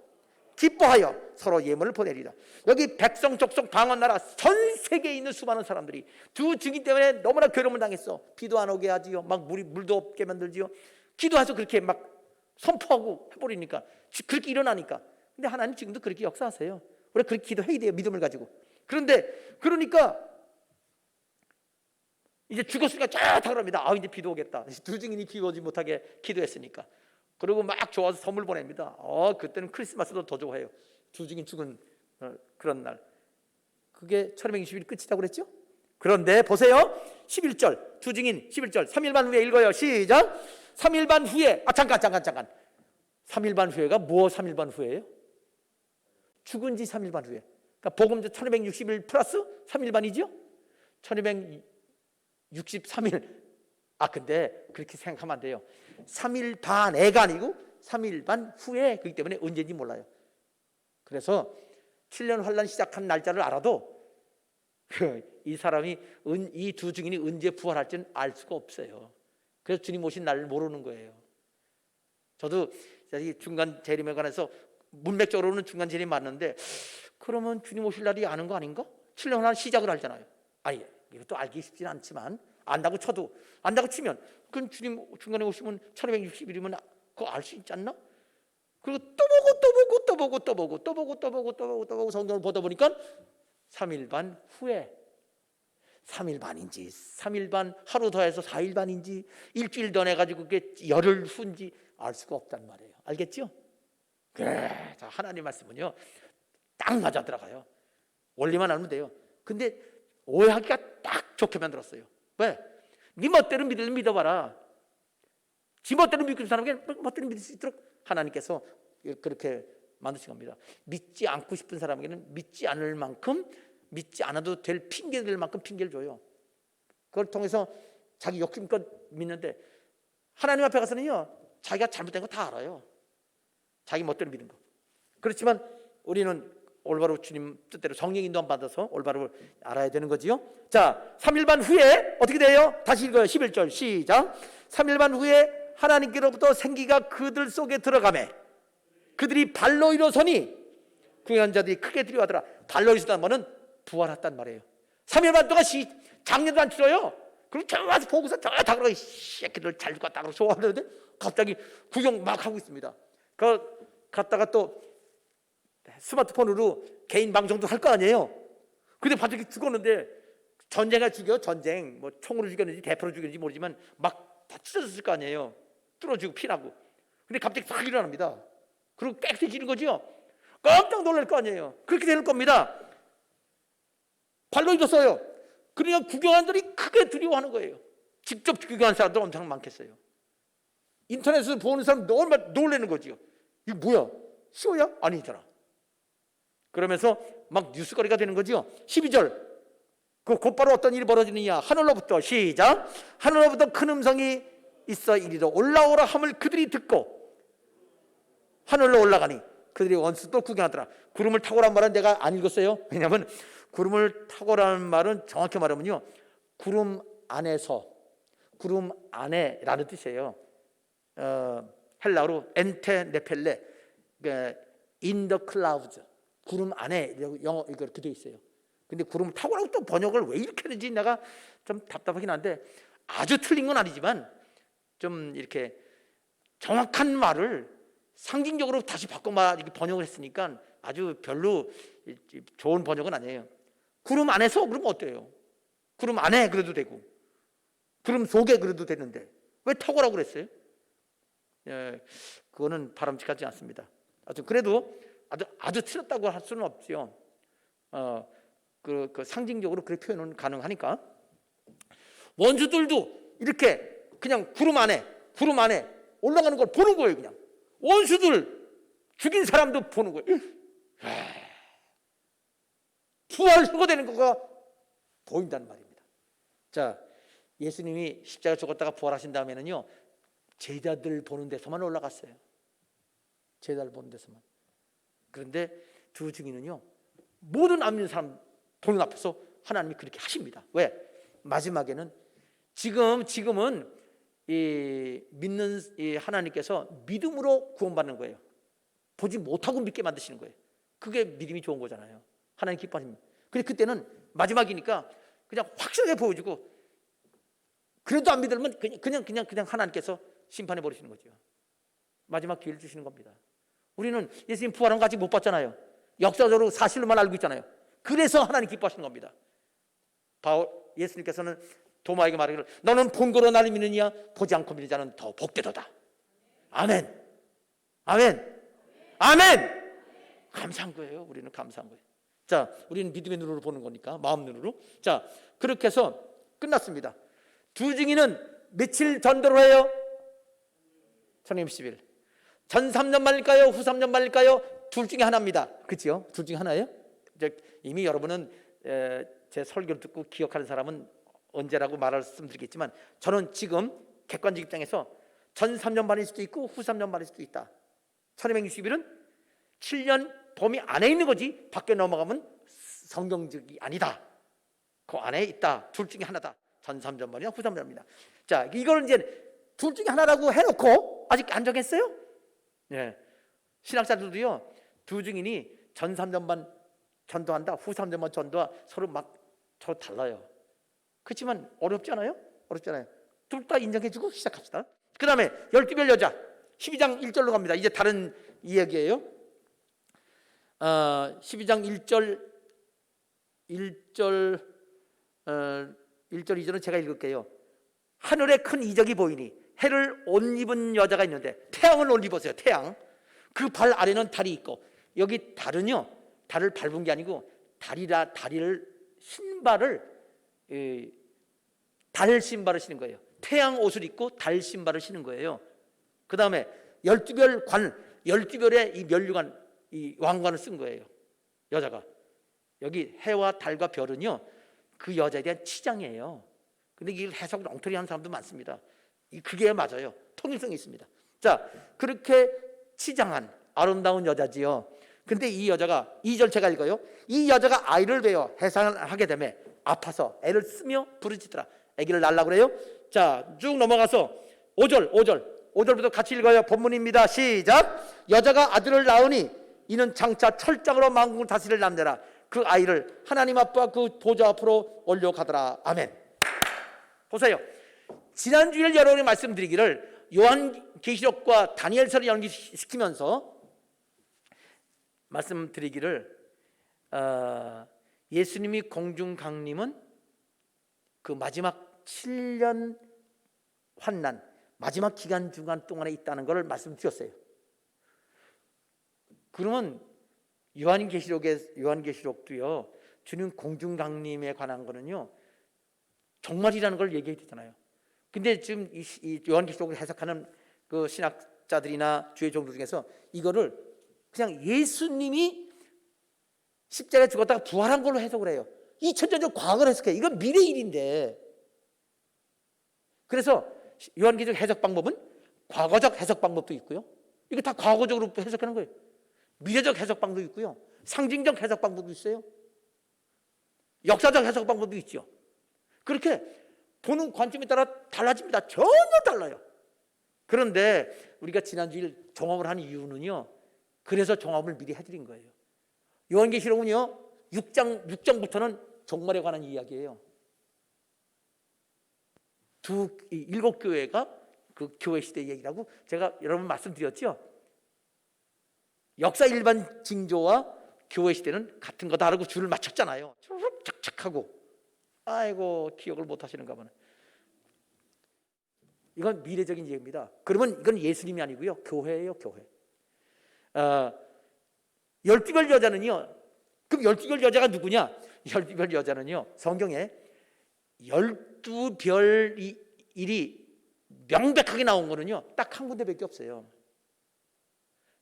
기뻐하여 서로 예물을 보내리라. 여기 백성, 족속, 방언, 나라 전 세계에 있는 수많은 사람들이 두 증인 때문에 너무나 괴로움을 당했어. 비도 안 오게 하지요. 막 물도 없게 만들지요. 기도해서 그렇게 막 선포하고 해버리니까, 그렇게 일어나니까. 근데 하나님 지금도 그렇게 역사하세요. 우리가 그렇게 기도해야 돼요. 믿음을 가지고. 그런데 그러니까 이제 죽었으니까 쫙 그럽니다. 이제 비도 오겠다. 두 증인이 비 오지 못하게 기도했으니까. 그리고 막 좋아서 선물 보냅니다. 그때는 크리스마스도 더 좋아해요. 두 증인 죽은 그런 날. 그게 1260일 끝이라고 그랬죠? 그런데 보세요. 11절 두 증인 11절 3일 반 후에 읽어요. 시작. 3일 반 후에 잠깐 3일 반 후에가 뭐 3일 반 후에예요? 죽은 지 3일 반 후에. 그러니까 복음제 1260일 플러스 3일 반이죠? 1263일. 근데 그렇게 생각하면 안 돼요. 3일 반에가 아니고 3일 반 후에, 그렇기 때문에 언제인지 몰라요. 그래서 7년 환란 시작한 날짜를 알아도 이 사람이 이 두 증인이 언제 부활할지는 알 수가 없어요. 그래서 주님 오신 날을 모르는 거예요. 저도 중간 재림에 관해서 문맥적으로는 중간 재림이 맞는데, 그러면 주님 오실 날이 아는 거 아닌가? 7년 환란 시작을 알잖아요. 이것도 알기 쉽지는 않지만 안다고 치면 그건 주님 중간에 오시면 1260일이면 그거 알 수 있지 않나? 그리고 또 보고 성경을 보다 보니까 3일 반 후에, 3일 반인지 3일 반 하루 더해서 4일 반인지 일주일 더 내가지고 그게 열흘 후인지 알 수가 없단 말이에요. 알겠죠? 그래, 하나님 말씀은요 딱 맞아 들어가요. 원리만 알면 돼요. 근데 오해하기가 딱 좋게 만들었어요. 왜? 네 멋대로 믿으면 믿어봐라. 지 멋대로 믿는 사람에게 멋대로 믿을 수 있도록 하나님께서 그렇게 만드신 겁니다. 믿지 않고 싶은 사람에게는 믿지 않을 만큼, 믿지 않아도 될 핑계를 만큼 핑계를 줘요. 그걸 통해서 자기 욕심껏 믿는데, 하나님 앞에 가서는요 자기가 잘못된 거 다 알아요. 자기 멋대로 믿는 거. 그렇지만 우리는 올바로 주님 뜻대로 성령 인도함 받아서 올바로 알아야 되는 거지요. 자, 3일 반 후에 어떻게 돼요? 다시 읽어요. 11절 시작. 3일 반 후에 하나님께로부터 생기가 그들 속에 들어가매 그들이 발로 일어서니 구원한 자들이 크게 두려워하더라. 발로 일어섰다는 말은 부활했단 말이에요. 3일 반 동안 장례도 안 치러요. 그리고 저 와서 보고서 다 그러고 이 새끼들 잘 죽었다 그러고 좋아하는데 갑자기 구경 막 하고 있습니다. 그 갔다가 또 스마트폰으로 개인 방송도 할 거 아니에요. 근데 갑자기 죽었는데, 전쟁을 죽여, 전쟁 뭐 총으로 죽였는지 대포로 죽였는지 모르지만 막 다 찢어졌을 거 아니에요. 뚫어지고 피나고. 근데 갑자기 싹 일어납니다. 그리고 깨끗해지는 거죠. 깜짝 놀랄 거 아니에요. 그렇게 될 겁니다. 발로 일었어요. 그러니까 구경한 자들이 크게 두려워하는 거예요. 직접 구경한 사람도 엄청 많겠어요. 인터넷에서 보는 사람 너무 놀라는 거죠. 이게 뭐야? 쇼야? 아니잖아. 그러면서 막 뉴스거리가 되는 거죠. 12절 그 곧바로 어떤 일이 벌어지느냐. 하늘로부터 시작. 하늘로부터 큰 음성이 있어 이리로 올라오라 함을 그들이 듣고 하늘로 올라가니 그들이 원수도 구경하더라. 구름을 타고란 말은 내가 안 읽었어요. 왜냐하면 구름을 타고라는 말은 정확히 말하면요, 구름 안에서, 구름 안에라는 뜻이에요. 헬라어로 엔테 네펠레, in the clouds, 구름 안에, 영어 이거 이렇게 돼 있어요. 근데 구름 타고라고 또 번역을 왜 이렇게 하는지 내가 좀 답답하긴 한데, 아주 틀린 건 아니지만 좀 이렇게 정확한 말을 상징적으로 다시 바꿔 번역을 했으니까 아주 별로 좋은 번역은 아니에요. 구름 안에서 그러면 어때요? 구름 안에 그래도 되고 구름 속에 그래도 되는데 왜 타고라고 그랬어요? 그거는 바람직하지 않습니다. 그래도 아주 틀렸다고 할 수는 없죠. 그 상징적으로 그렇게 표현은 가능하니까. 원수들도 이렇게 그냥 구름 안에 올라가는 걸 보는 거예요. 그냥 원수들 죽인 사람도 보는 거예요. 부활 수고되는 거가 보인다는 말입니다. 자, 예수님이 십자가 죽었다가 부활하신 다음에는요, 제자들 보는 데서만 올라갔어요. 제자들 보는 데서만. 그런데 두 증인은요, 모든 안 믿는 사람 보는 앞에서 하나님이 그렇게 하십니다. 왜? 마지막에는 지금은 이 믿는 이 하나님께서 믿음으로 구원받는 거예요. 보지 못하고 믿게 만드시는 거예요. 그게 믿음이 좋은 거잖아요. 하나님 기뻐하십니다. 근데 그때는 마지막이니까 그냥 확실하게 보여주고, 그래도 안 믿으면 그냥 하나님께서 심판해 버리시는 거죠. 마지막 기회를 주시는 겁니다. 우리는 예수님 부활한 거 아직 못 봤잖아요. 역사적으로 사실로만 알고 있잖아요. 그래서 하나님 기뻐하시는 겁니다. 예수님께서는 도마에게 말하기를, 너는 본거로 나를 믿느냐? 보지 않고 믿는 자는 더 복되도다. 아멘. 아멘. 아멘. 감사한 거예요. 우리는 감사한 거예요. 자, 우리는 믿음의 눈으로 보는 거니까, 마음 눈으로. 자, 그렇게 해서 끝났습니다. 두 증인은 며칠 전도를 해요? 1210일. 전 3년 말일까요? 후 3년 말일까요? 둘 중에 하나입니다. 그렇죠? 둘 중에 하나예요? 이미 여러분은 제 설교를 듣고 기억하는 사람은 언제라고 말씀드리겠지만, 저는 지금 객관적 입장에서 전 3년 반일 수도 있고 후 3년 반일 수도 있다. 1260일은 7년 범위 안에 있는 거지 밖에 넘어가면 성경적이 아니다. 그 안에 있다. 둘 중에 하나다. 전 3년 반이나 후 3년 반입니다. 자, 이걸 이제 둘 중에 하나라고 해놓고 아직 안 정했어요? 네. 신학자들도요, 두 증인이 전 3년 반 전도한다, 후 3년 반 전도와 서로 달라요. 그렇지만 어렵지 않아요? 둘 다 인정해주고 시작합시다. 그 다음에 12별 여자 12장 1절로 갑니다. 이제 다른 이야기예요. 12장 1절 2절은 제가 읽을게요. 하늘에 큰 이적이 보이니 해를 옷 입은 여자가 있는데, 태양을 옷 입었어요. 태양. 그 발 아래는 달이 있고, 여기 달은요, 달을 밟은 게 아니고 달 신발을 신은 거예요. 태양 옷을 입고 달 신발을 신은 거예요. 그 다음에 12별 관, 12별의 이 면류관, 이 왕관을 쓴 거예요. 여자가. 여기 해와 달과 별은요, 그 여자에 대한 치장이에요. 근데 이걸 해석을 엉터리 하는 사람도 많습니다. 그게 맞아요. 통일성이 있습니다. 자, 그렇게 치장한 아름다운 여자지요. 근데 이 여자가, 2절 제가 읽어요. 이 여자가 아이를 베어 해산을 하게 되며 아파서 애를 쓰며 부르짖더라. 아기를 낳으려고 그래요. 자, 쭉 넘어가서 5절부터 같이 읽어요. 본문입니다. 시작. 여자가 아들을 낳으니 이는 장차 철장으로 만국을 다스릴 남자라. 그 아이를 하나님 아빠 그 보좌 앞으로 올려가더라. 아멘. 보세요. 지난주에 여러분이 말씀드리기를 요한계시록과 다니엘서를 연기시키면서 말씀드리기를, 예수님이 공중 강림은 그 마지막 7년 환난, 마지막 기간 중간 동안에 있다는 것을 말씀드렸어요. 그러면 요한계시록도요, 주님 공중 강림에 관한 거는요, 정말이라는 걸 얘기해 주잖아요. 근데 지금 이 요한계시록을 해석하는 그 신학자들이나 주의 종들 중에서 이거를 그냥 예수님이 십자가에 죽었다가 부활한 걸로 해석을 해요. 2000년 전 과거를 해석해요. 이건 미래 일인데. 그래서 요한계시록 해석 방법은 과거적 해석 방법도 있고요, 이게 다 과거적으로 해석하는 거예요. 미래적 해석 방법도 있고요, 상징적 해석 방법도 있어요. 역사적 해석 방법도 있죠. 그렇게 보는 관점에 따라 달라집니다. 전혀 달라요. 그런데 우리가 지난주일 종합을 한 이유는요, 그래서 종합을 미리 해드린 거예요. 요한계시록은요 6장부터는 종말에 관한 이야기예요. 일곱 교회가 그 교회 시대 얘기라고 제가 여러분 말씀드렸죠. 역사 일반 징조와 교회 시대는 같은 거다라고 줄을 맞췄잖아요. 착착하고. 아이고 기억을 못 하시는가 보네. 이건 미래적인 얘기입니다. 그러면 이건 예수님이 아니고요, 교회예요, 교회. 12별 여자는요, 그럼 12별 여자가 누구냐? 12별 여자는요, 성경에 12별 일이 명백하게 나온 거는요 딱 한 군데밖에 없어요.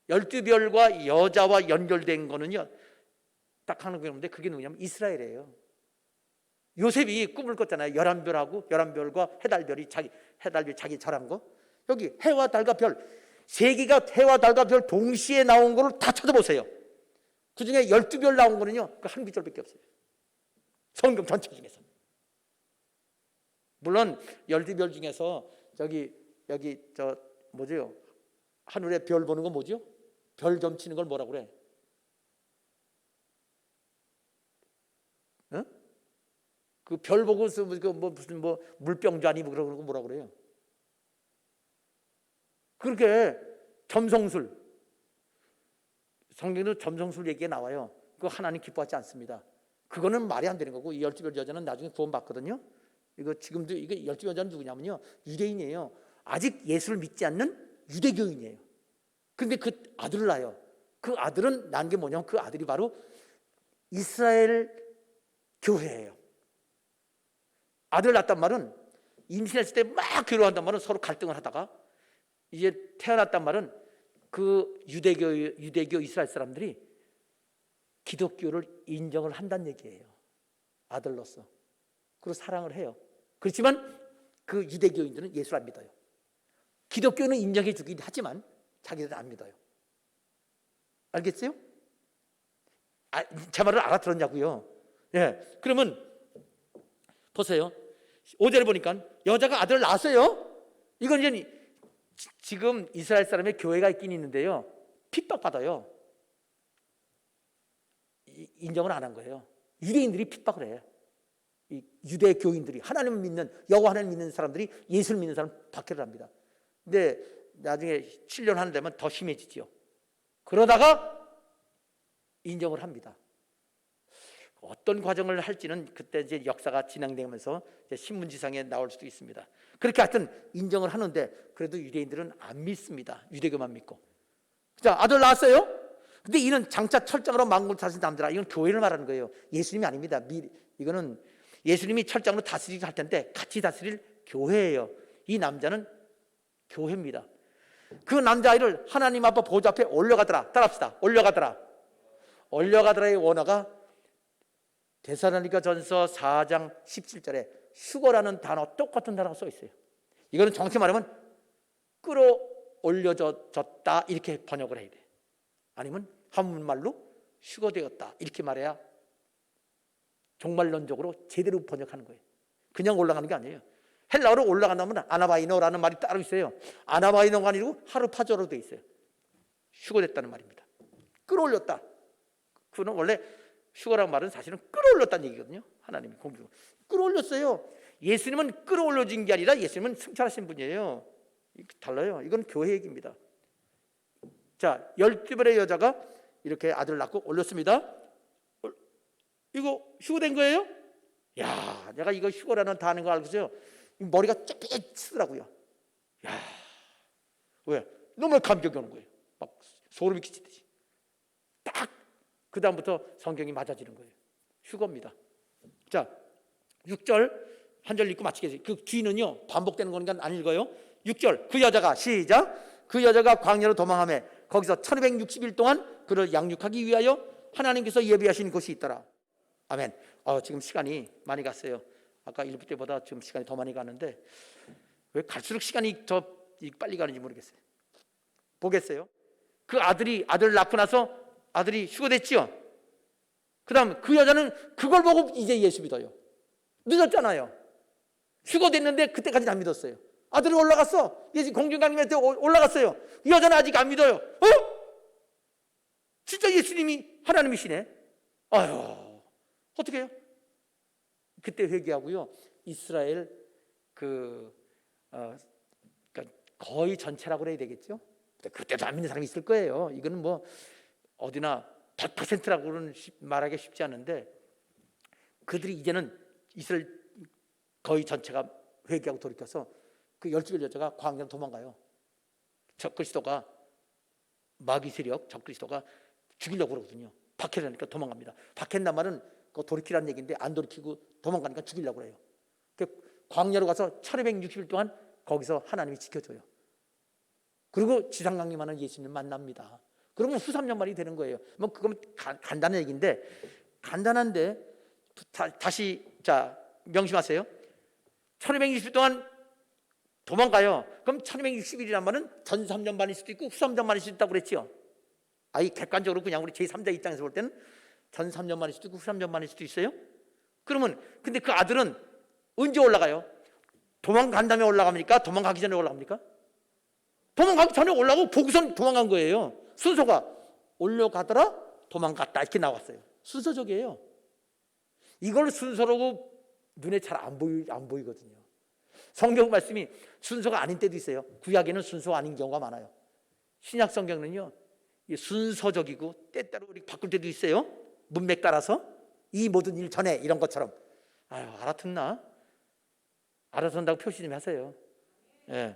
12별과 여자와 연결된 거는요 딱 하는 게 없는데, 그게 누구냐면 이스라엘이에요. 요셉이 꿈을 꿨잖아요. 11별과 해달별이 자기 절한 거. 여기 해와 달과 별, 세 개가 해와 달과 별 동시에 나온 거를 다 찾아보세요. 그 중에 12별 나온 거는요 그 한 구절밖에 없어요, 성경 전체 중에서. 물론 12별 중에서 여기 저 뭐죠? 하늘에 별 보는 거 뭐죠? 별 점치는 걸 뭐라 그래? 어? 그 별 보고서 무슨 물병주 아니고 그러는 거 뭐라 그래요? 그렇게 점성술, 성경도 점성술 얘기가 나와요. 그거 하나님 기뻐하지 않습니다. 그거는 말이 안 되는 거고, 이 12별 여자는 나중에 구원받거든요. 이거 지금도 이게 12별 여자는 누구냐면요, 유대인이에요. 아직 예수를 믿지 않는 유대교인이에요. 근데 그 아들을 낳아요. 그 아들은 난 게 뭐냐면, 그 아들이 바로 이스라엘 교회예요. 아들 낳았단 말은 임신했을 때 막 괴로워한단 말은 서로 갈등을 하다가 이제 태어났단 말은 그 유대교 이스라엘 사람들이 기독교를 인정을 한다는 얘기예요. 아들로서. 그리고 사랑을 해요. 그렇지만 그 유대교인들은 예수를 안 믿어요. 기독교는 인정해 주긴 하지만 자기들은 안 믿어요. 알겠어요? 제 말을 알아들었냐고요? 예. 그러면 보세요. 5절에 보니까 여자가 아들을 낳았어요. 이건 이제 지금 이스라엘 사람의 교회가 있긴 있는데요, 핍박받아요. 인정을 안 한 거예요. 유대인들이 핍박을 해요. 이 유대 교인들이, 하나님을 믿는, 여호와 하나님 믿는 사람들이 예수를 믿는 사람 박해를 합니다. 근데 나중에 7년 하는 되면 더 심해지죠. 그러다가 인정을 합니다. 어떤 과정을 할지는 그때 이제 역사가 진행되면서 이제 신문지상에 나올 수도 있습니다. 그렇게 하여튼 인정을 하는데, 그래도 유대인들은 안 믿습니다. 유대교만 믿고. 자, 아들 낳았어요. 근데 이는 장차 철장으로 만국을 다스린 남자라. 이건 교회를 말하는 거예요. 예수님이 아닙니다. 이거는 예수님이 철장으로 다스리게 할 텐데 같이 다스릴 교회예요. 이 남자는 교회입니다. 그 남자아이를 하나님 아빠 보좌 앞에 올려가더라. 따라합시다. 올려가더라의 원어가 데살로니가 전서 4장 17절에 휴거라는 단어, 똑같은 단어가 써 있어요. 이거는 정확히 말하면 끌어올려졌다 이렇게 번역을 해야 돼. 아니면 한문말로 휴거되었다 이렇게 말해야 종말론적으로 제대로 번역하는 거예요. 그냥 올라가는 게 아니에요. 헬라어로 올라간다면 아나바이노라는 말이 따로 있어요. 아나바이노가 아니고 하루파조로 돼 있어요. 휴거됐다는 말입니다. 끌어올렸다. 그는 원래 휴거라는 말은 사실은 끌어올렸다는 얘기거든요. 하나님이 공중 끌어올렸어요. 예수님은 끌어올려진 게 아니라 예수님은 승천하신 분이에요. 달라요. 이건 교회 얘기입니다. 자, 12별의 여자가 이렇게 아들을 낳고 올렸습니다. 이거 휴거된 거예요? 야, 내가 이거 휴거라는 단어인 거 알고서요, 머리가 쫙 치더라고요. 야, 왜? 너무 감격이 오는 거예요. 막 소름이 끼치듯이. 딱 그 다음부터 성경이 맞아지는 거예요. 휴거입니다. 자, 6절 한 절 읽고 마치겠습니다. 그 뒤는요 반복되는 거니까 안 읽어요. 6절, 그 여자가 시작. 그 여자가 광야로 도망하며 거기서 1260일 동안 그를 양육하기 위하여 하나님께서 예비하신 곳이 있더라. 아멘. 지금 시간이 많이 갔어요. 아까 1부 때보다 지금 시간이 더 많이 가는데 왜 갈수록 시간이 더 빨리 가는지 모르겠어요. 보겠어요. 그 아들 낳고 나서 아들이 휴거됐지요. 그 다음 그 여자는 그걸 보고 이제 예수 믿어요. 늦었잖아요. 휴거됐는데 그때까지는 안 믿었어요. 아들이 올라갔어. 예수 공중강림한테 올라갔어요. 이 여자는 아직 안 믿어요. 진짜 예수님이 하나님이시네. 아유, 어떻게 해요? 그때 회개하고요. 이스라엘 그러니까 거의 전체라고 그래야 되겠죠. 그때도 안 믿는 사람이 있을 거예요. 이거는 뭐 어디나 100%라고는 말하기 쉽지 않은데, 그들이 이제는 이스라엘 거의 전체가 회개하고 돌이켜서 그 12 여자가 광야로 도망가요. 적그리스도가, 마귀 세력 적그리스도가 죽이려고 그러거든요. 박해라니까 도망갑니다. 박해란 말은 그 돌이키라는 얘기인데 안 돌이키고 도망가니까 죽이려고 그래요. 광야로 가서 1260일 동안 거기서 하나님이 지켜줘요. 그리고 지상강림하는 예수님 만납니다. 그러면 후 3년 만이 되는 거예요. 뭐 그건 간단한 얘기인데, 간단한데 다시 자 명심하세요. 1260일 동안 도망가요. 그럼 1260일이란 말은 전 3년 만일 수도 있고 후 3년 만일 수도 있다고 그랬죠. 아이 객관적으로 그냥 우리 제3자 입장에서 볼 때는 전 3년 만일 수도 있고 후 3년 만일 수도 있어요. 그러면 근데 그 아들은 언제 올라가요? 도망간 다음에 올라갑니까? 도망가기 전에 올라갑니까? 도망가기 전에 올라가고 보고선 도망간 거예요. 순서가 올라가더라 도망갔다 이렇게 나왔어요. 순서적이에요. 이걸 순서로 눈에 잘 안 보이거든요. 성경 말씀이 순서가 아닌 때도 있어요. 구약에는 순서가 아닌 경우가 많아요. 신약 성경은요 순서적이고 때때로 우리 바꿀 때도 있어요. 문맥 따라서 이 모든 일 전에 이런 것처럼. 아유, 알아듣나? 알아듣는다고 표시 좀 하세요. 예.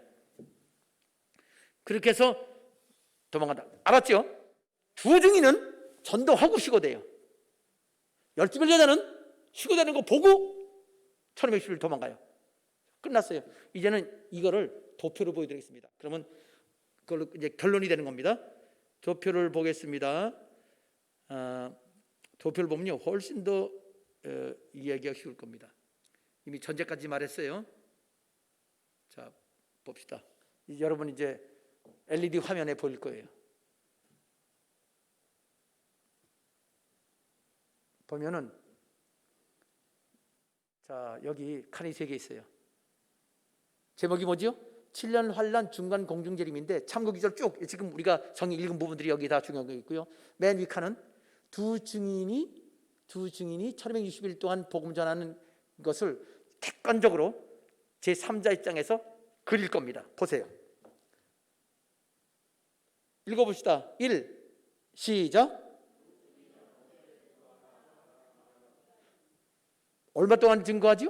그렇게 해서 도망간다. 알았죠? 두 증인은 전도하고 휴거돼요. 12별 여자는 휴거되는 거 보고 1260일 도망가요. 끝났어요. 이제는 이거를 도표로 보여드리겠습니다. 그러면 그걸로 이제 결론이 되는 겁니다. 도표를 보겠습니다. 도표를 보면요 훨씬 더 이야기가 쉬울 겁니다. 이미 전제까지 말했어요. 자 봅시다. 여러분 이제 LED 화면에 보일 거예요. 보면은 자 여기 칸이 3개 있어요. 제목이 뭐죠? 7년 환란 중간 공중재림인데 참고 기절 쭉 지금 우리가 정의 읽은 부분들이 여기 다 중요한 거 있고요. 맨 위 칸은 두 증인이 1260일 동안 복음 전하는 것을 객관적으로 제3자 입장에서 그릴 겁니다. 보세요. 읽어봅시다. 1. 시작. 얼마 동안 증거하지요?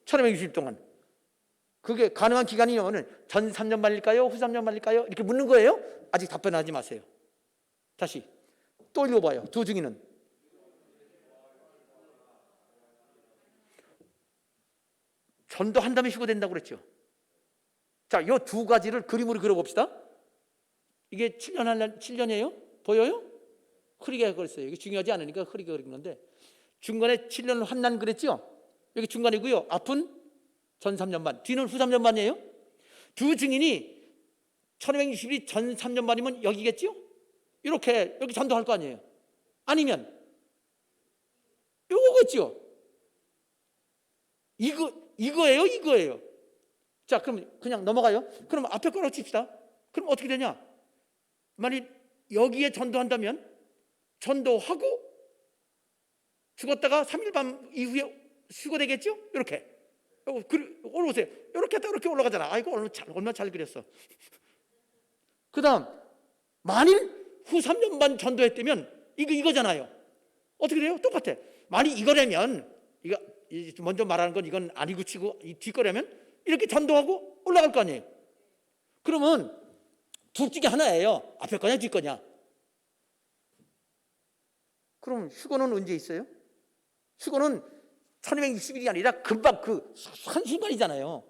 1260일 동안. 그게 가능한 기간이면 전 3년 말일까요? 후 3년 말일까요? 이렇게 묻는 거예요. 아직 답변하지 마세요. 다시 또 읽어봐요. 두 증인은 전도한 다음에 휴거된다고 그랬죠. 자, 이 두 가지를 그림으로 그려봅시다. 이게 7년이에요? 보여요? 흐리게 그렸어요. 이게 중요하지 않으니까 흐리게 그린 건데, 중간에 7년 환난 그랬죠? 여기 중간이고요. 앞은 전 3년 반, 뒤는 후 3년 반이에요. 두 증인이 1260일이 전 3년 반이면 여기겠죠? 이렇게 여기 전도할 거 아니에요. 아니면 요거겠죠? 이거예요? 자, 그럼 그냥 넘어가요. 그럼 앞에 거로 칩시다. 그럼 어떻게 되냐? 만일 여기에 전도한다면 전도하고 죽었다가 3일 밤 이후에 휴거되겠죠? 이렇게. 올라오세요. 이렇게 했다 이렇게 올라가잖아. 아이고 얼마나 잘 그렸어. 그 다음 만일 후 3년 반 전도했다면 이거잖아요. 어떻게 돼요? 똑같아. 만일 이거라면 이거 먼저 말하는 건 이건 아니고 치고 이 뒷거라면 이렇게 전도하고 올라갈 거 아니에요. 그러면 둘 중에 하나예요. 앞에 거냐 뒷 거냐. 그럼 휴거는 언제 있어요? 휴거는 1260일이 아니라 금방 그 한순간이잖아요.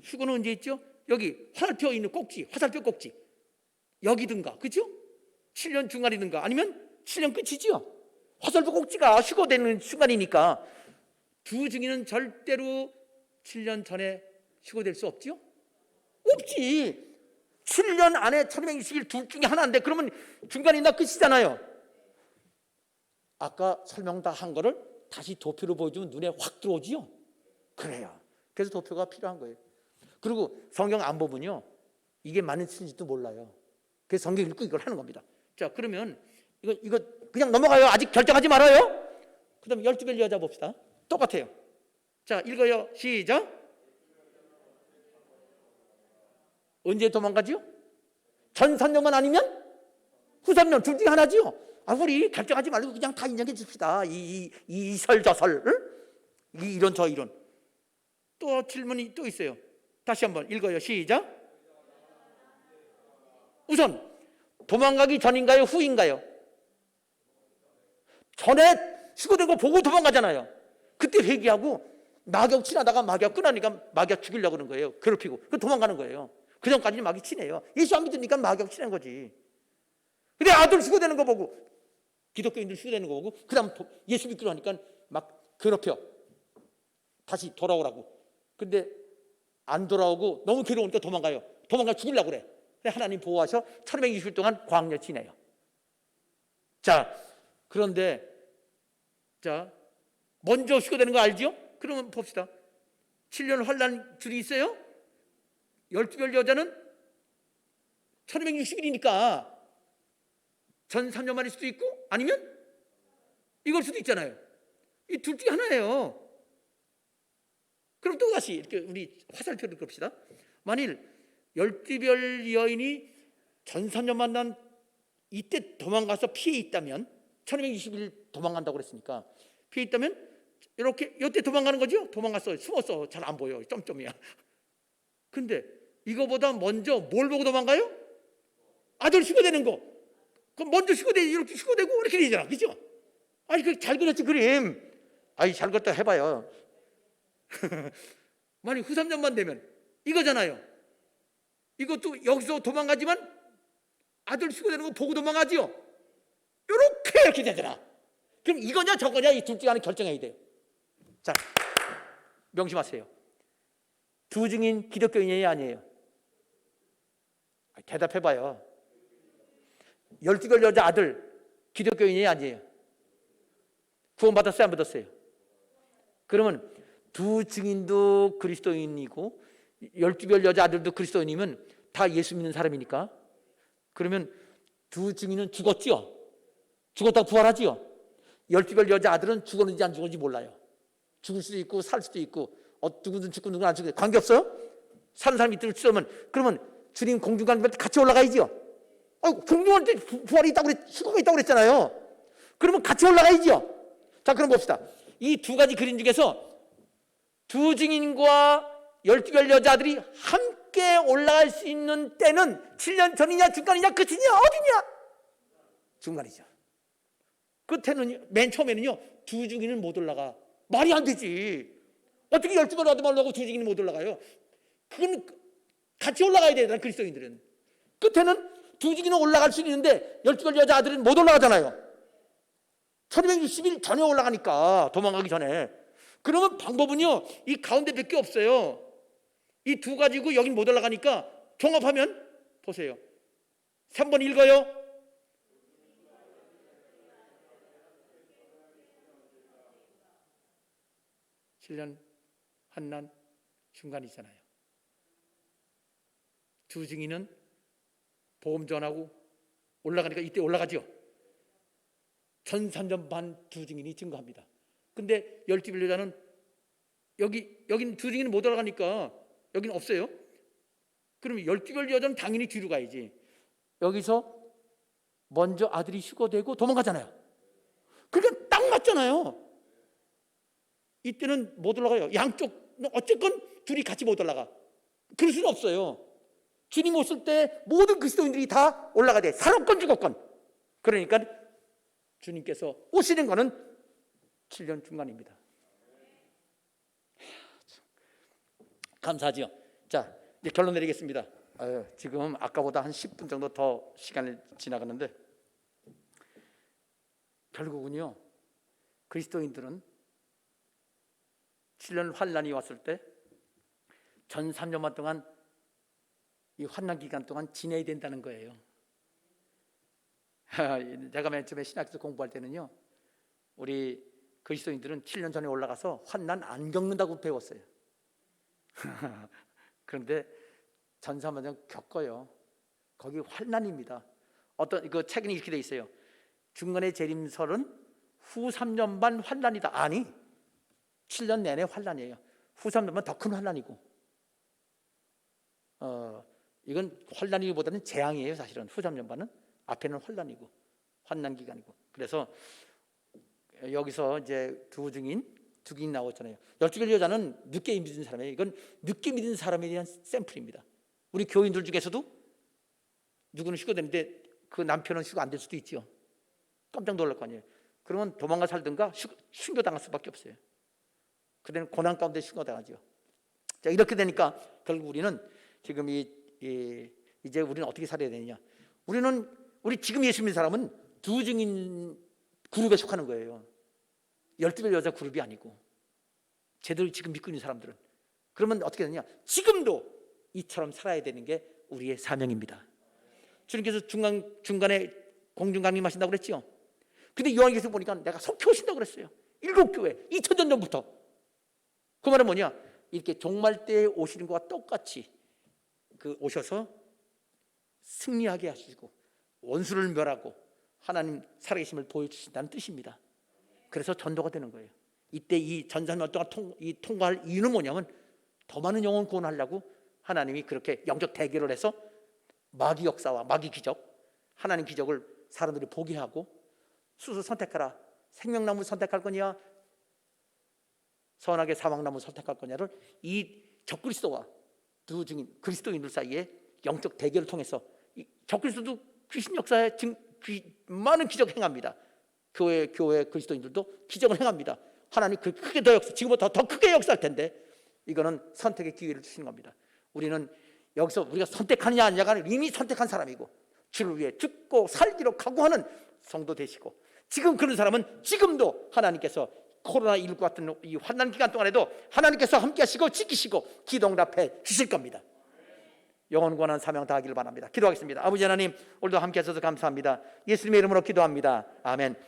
휴거는 언제 있죠? 여기 화살표 있는 꼭지, 화살표 꼭지 여기든가, 그렇죠? 7년 중간이든가 아니면 7년 끝이죠. 화살표 꼭지가 휴거되는 순간이니까 두 증인은 절대로 7년 전에 휴거될 수 없죠? 없지. 7년 안에 1260일 둘 중에 하나인데 그러면 중간에 있나 끝이잖아요. 아까 설명 다 한 거를 다시 도표로 보여주면 눈에 확 들어오지요. 그래요. 그래서 도표가 필요한 거예요. 그리고 성경 안 보면요, 이게 맞는 뜻인지도 몰라요. 그래서 성경 읽고 이걸 하는 겁니다. 자, 그러면 이거 그냥 넘어가요. 아직 결정하지 말아요. 그 다음에 12별 여자 봅시다. 똑같아요. 자, 읽어요. 시작. 언제 도망가지요? 전산년만 아니면 후산년 둘 중에 하나지요. 우리 결정하지 말고 그냥 다 인정해 줍시다. 이설저설, 응? 이런 저 이런. 또 질문이 또 있어요. 다시 한번 읽어요. 시작. 우선 도망가기 전인가요? 후인가요? 전에 수고된 거 보고 도망가잖아요. 그때 회개하고 마귀하고 친하다가 마귀하고 끝나니까 마귀가 죽이려고 그러는 거예요. 괴롭히고. 그 도망가는 거예요. 그 전까지는 마귀 친해요. 예수 안 믿으니까 마귀하고 친한 거지. 근데 아들 수고되는 거 보고, 기독교인들 수고되는 거 보고, 그 다음 예수 믿기로 하니까 막 괴롭혀. 다시 돌아오라고. 근데 안 돌아오고 너무 괴로우니까 도망가요. 도망가 죽이려고 그래. 근데 하나님 보호하셔 1260일 동안 광야 지내요. 자, 그런데 자, 먼저 수고되는 거 알죠? 그러면 봅시다. 7년 환난 줄이 있어요. 12별 여자는 1260일이니까 전 3년 만일 수도 있고 아니면 이걸 수도 있잖아요. 이 둘 중에 하나예요. 그럼 또 다시 이렇게 우리 화살표를 그럽시다. 만일 12별 여인이 전 3년 만난 이때 도망가서 피해 있다면 1260일 도망간다고 그랬으니까 피해 있다면 이렇게 이때 도망가는 거죠. 도망갔어. 숨었어. 잘 안 보여. 점점이야. 근데 이거보다 먼저 뭘 보고 도망가요? 아들 휴거되는 거. 그럼 먼저 이렇게 휴거되고 이렇게 되잖아. 그죠? 아니, 잘 그렸지, 그림. 아니, 잘 그렸다 해봐요. 만약 후 3년만 되면 이거잖아요. 이것도 여기서 도망가지만 아들 휴거되는 거 보고 도망가지요. 이렇게 되잖아. 그럼 이거냐 저거냐 이 둘 중에 하나 결정해야 돼요. 자, 명심하세요. 두 증인 기독교인이 아니에요. 대답해봐요. 12별 여자 아들 기독교인이 아니에요. 구원받았어요? 안 받았어요? 그러면 두 증인도 그리스도인이고 12별 여자 아들도 그리스도인이면 다 예수 믿는 사람이니까 그러면 두 증인은 죽었지요? 죽었다고 부활하지요? 12별 여자 아들은 죽었는지 안 죽었는지 몰라요. 죽을 수도 있고 살 수도 있고 누구든 죽고 누구는 안 죽고 관계없어요? 사는 사람이 있으면 그러면 주님 공중간한테 같이 올라가야지요. 공중한테 부활이 있다고 수고가 있다고 그랬잖아요. 그러면 같이 올라가야지요. 자, 그럼 봅시다. 이 두 가지 그림 중에서 두 증인과 12별 여자들이 함께 올라갈 수 있는 때는 7년 전이냐 중간이냐 끝이냐 어디냐? 중간이죠. 끝에는 맨 처음에는요 두 증인은 못 올라가. 말이 안 되지. 어떻게 12별 여자들하고 두 증인은 못 올라가요? 그건 같이 올라가야 되잖아요. 그리스도인들은. 끝에는 두 증인은 올라갈 수 있는데 12별 여자들은 못 올라가잖아요. 1260일 전에 올라가니까 도망가기 전에. 그러면 방법은요 이 가운데 몇 개 없어요. 이 두 가지고 여긴 못 올라가니까 종합하면 보세요. 3번 읽어요. 칠년 한난 중간이잖아요. 두 증인은 복음 전하고 올라가니까 이때 올라가죠. 전 3년 반 두 증인이 증거합니다. 근데 12별 여자는 여긴 두 증인은 못 올라가니까 여기는 없어요. 그러면 12별 여자는 당연히 뒤로 가야지. 여기서 먼저 아들이 휴거되고 도망가잖아요. 그러니까 딱 맞잖아요. 이때는 못 올라가요. 양쪽 어쨌건 둘이 같이 못 올라가. 그럴 수는 없어요. 주님 오실 때 모든 그리스도인들이 다 올라가야 돼. 살았건 죽었건. 그러니까 주님께서 오시는 거는 7년 중간입니다. 감사하지요. 자, 이제 결론 내리겠습니다. 지금 아까보다 한 10분 정도 더 시간이 지나가는데 결국은요 그리스도인들은 7년 환난이 왔을 때 전 3년만 동안 이 환난 기간 동안 지내야 된다는 거예요. 제가 맨 처음에 신학에서 공부할 때는요, 우리 그리스도인들은 7년 전에 올라가서 환난 안 겪는다고 배웠어요. 그런데 전사만장 겪어요. 거기 환난입니다. 어떤 그 책에 이렇게 돼 있어요. 중간에 재림설은 후 3년 반 환난이다. 아니, 7년 내내 환난이에요. 후 3년만 더 큰 환난이고, 이건 환난이기보다는 재앙이에요. 사실은 후 3년 반은 앞에는 환난이고 환난 기간이고. 그래서 여기서 이제 두 증인 나왔잖아요. 12개의 여자는 늦게 믿은 사람이에요. 이건 늦게 믿은 사람에 대한 샘플입니다. 우리 교인들 중에서도 누구는 휴거되는데 그 남편은 휴거 안 될 수도 있죠. 깜짝 놀랄 거 아니에요. 그러면 도망가 살든가 순교당할 수밖에 없어요. 그때는 고난 가운데 순교당하죠. 자, 이렇게 되니까 결국 우리는 지금 이제 우리는 어떻게 살아야 되느냐? 우리 지금 예수 믿는 사람은 두 증인 그룹에 속하는 거예요. 12별 여자 그룹이 아니고, 제대로 지금 믿고 있는 사람들은. 그러면 어떻게 되느냐? 지금도 이처럼 살아야 되는 게 우리의 사명입니다. 주님께서 중간에 공중 강림하신다고 그랬죠. 근데 요한계시록 보니까 내가 속히 오신다고 그랬어요. 7교회 2000년 전부터. 그 말은 뭐냐? 이렇게 종말 때에 오시는 것과 똑같이 오셔서 승리하게 하시고 원수를 멸하고 하나님 살아계심을 보여주신다는 뜻입니다. 그래서 전도가 되는 거예요. 이때 이 전산년 동안 통과할 이유는 뭐냐면 더 많은 영혼 구원하려고 하나님이 그렇게 영적 대결을 해서 마귀 역사와 마귀 기적, 하나님 기적을 사람들이 보게 하고, 수수 선택하라, 생명나무 선택할 거냐 선하게 사망나무 선택할 거냐를 이 적그리스도와 두 증인 그리스도인들 사이에 영적 대결을 통해서 적그리스도도 귀신 역사에 많은 기적 행합니다. 교회 그리스도인들도 기적을 행합니다. 하나님 크게 더 역사, 지금보다 더 크게 역사할 텐데, 이거는 선택의 기회를 주시는 겁니다. 우리는 여기서 우리가 선택하느냐 아니냐가 이미 선택한 사람이고, 주를 위해 죽고 살기로 각오하는 성도 되시고, 지금 그런 사람은 지금도 하나님께서 코로나19 같은 이 환난 기간 동안에도 하나님께서 함께 하시고 지키시고 기도응답해 주실 겁니다. 영원 권한 사명 다하기를 바랍니다. 기도하겠습니다. 아버지 하나님, 오늘도 함께 하셔서 감사합니다. 예수님의 이름으로 기도합니다. 아멘.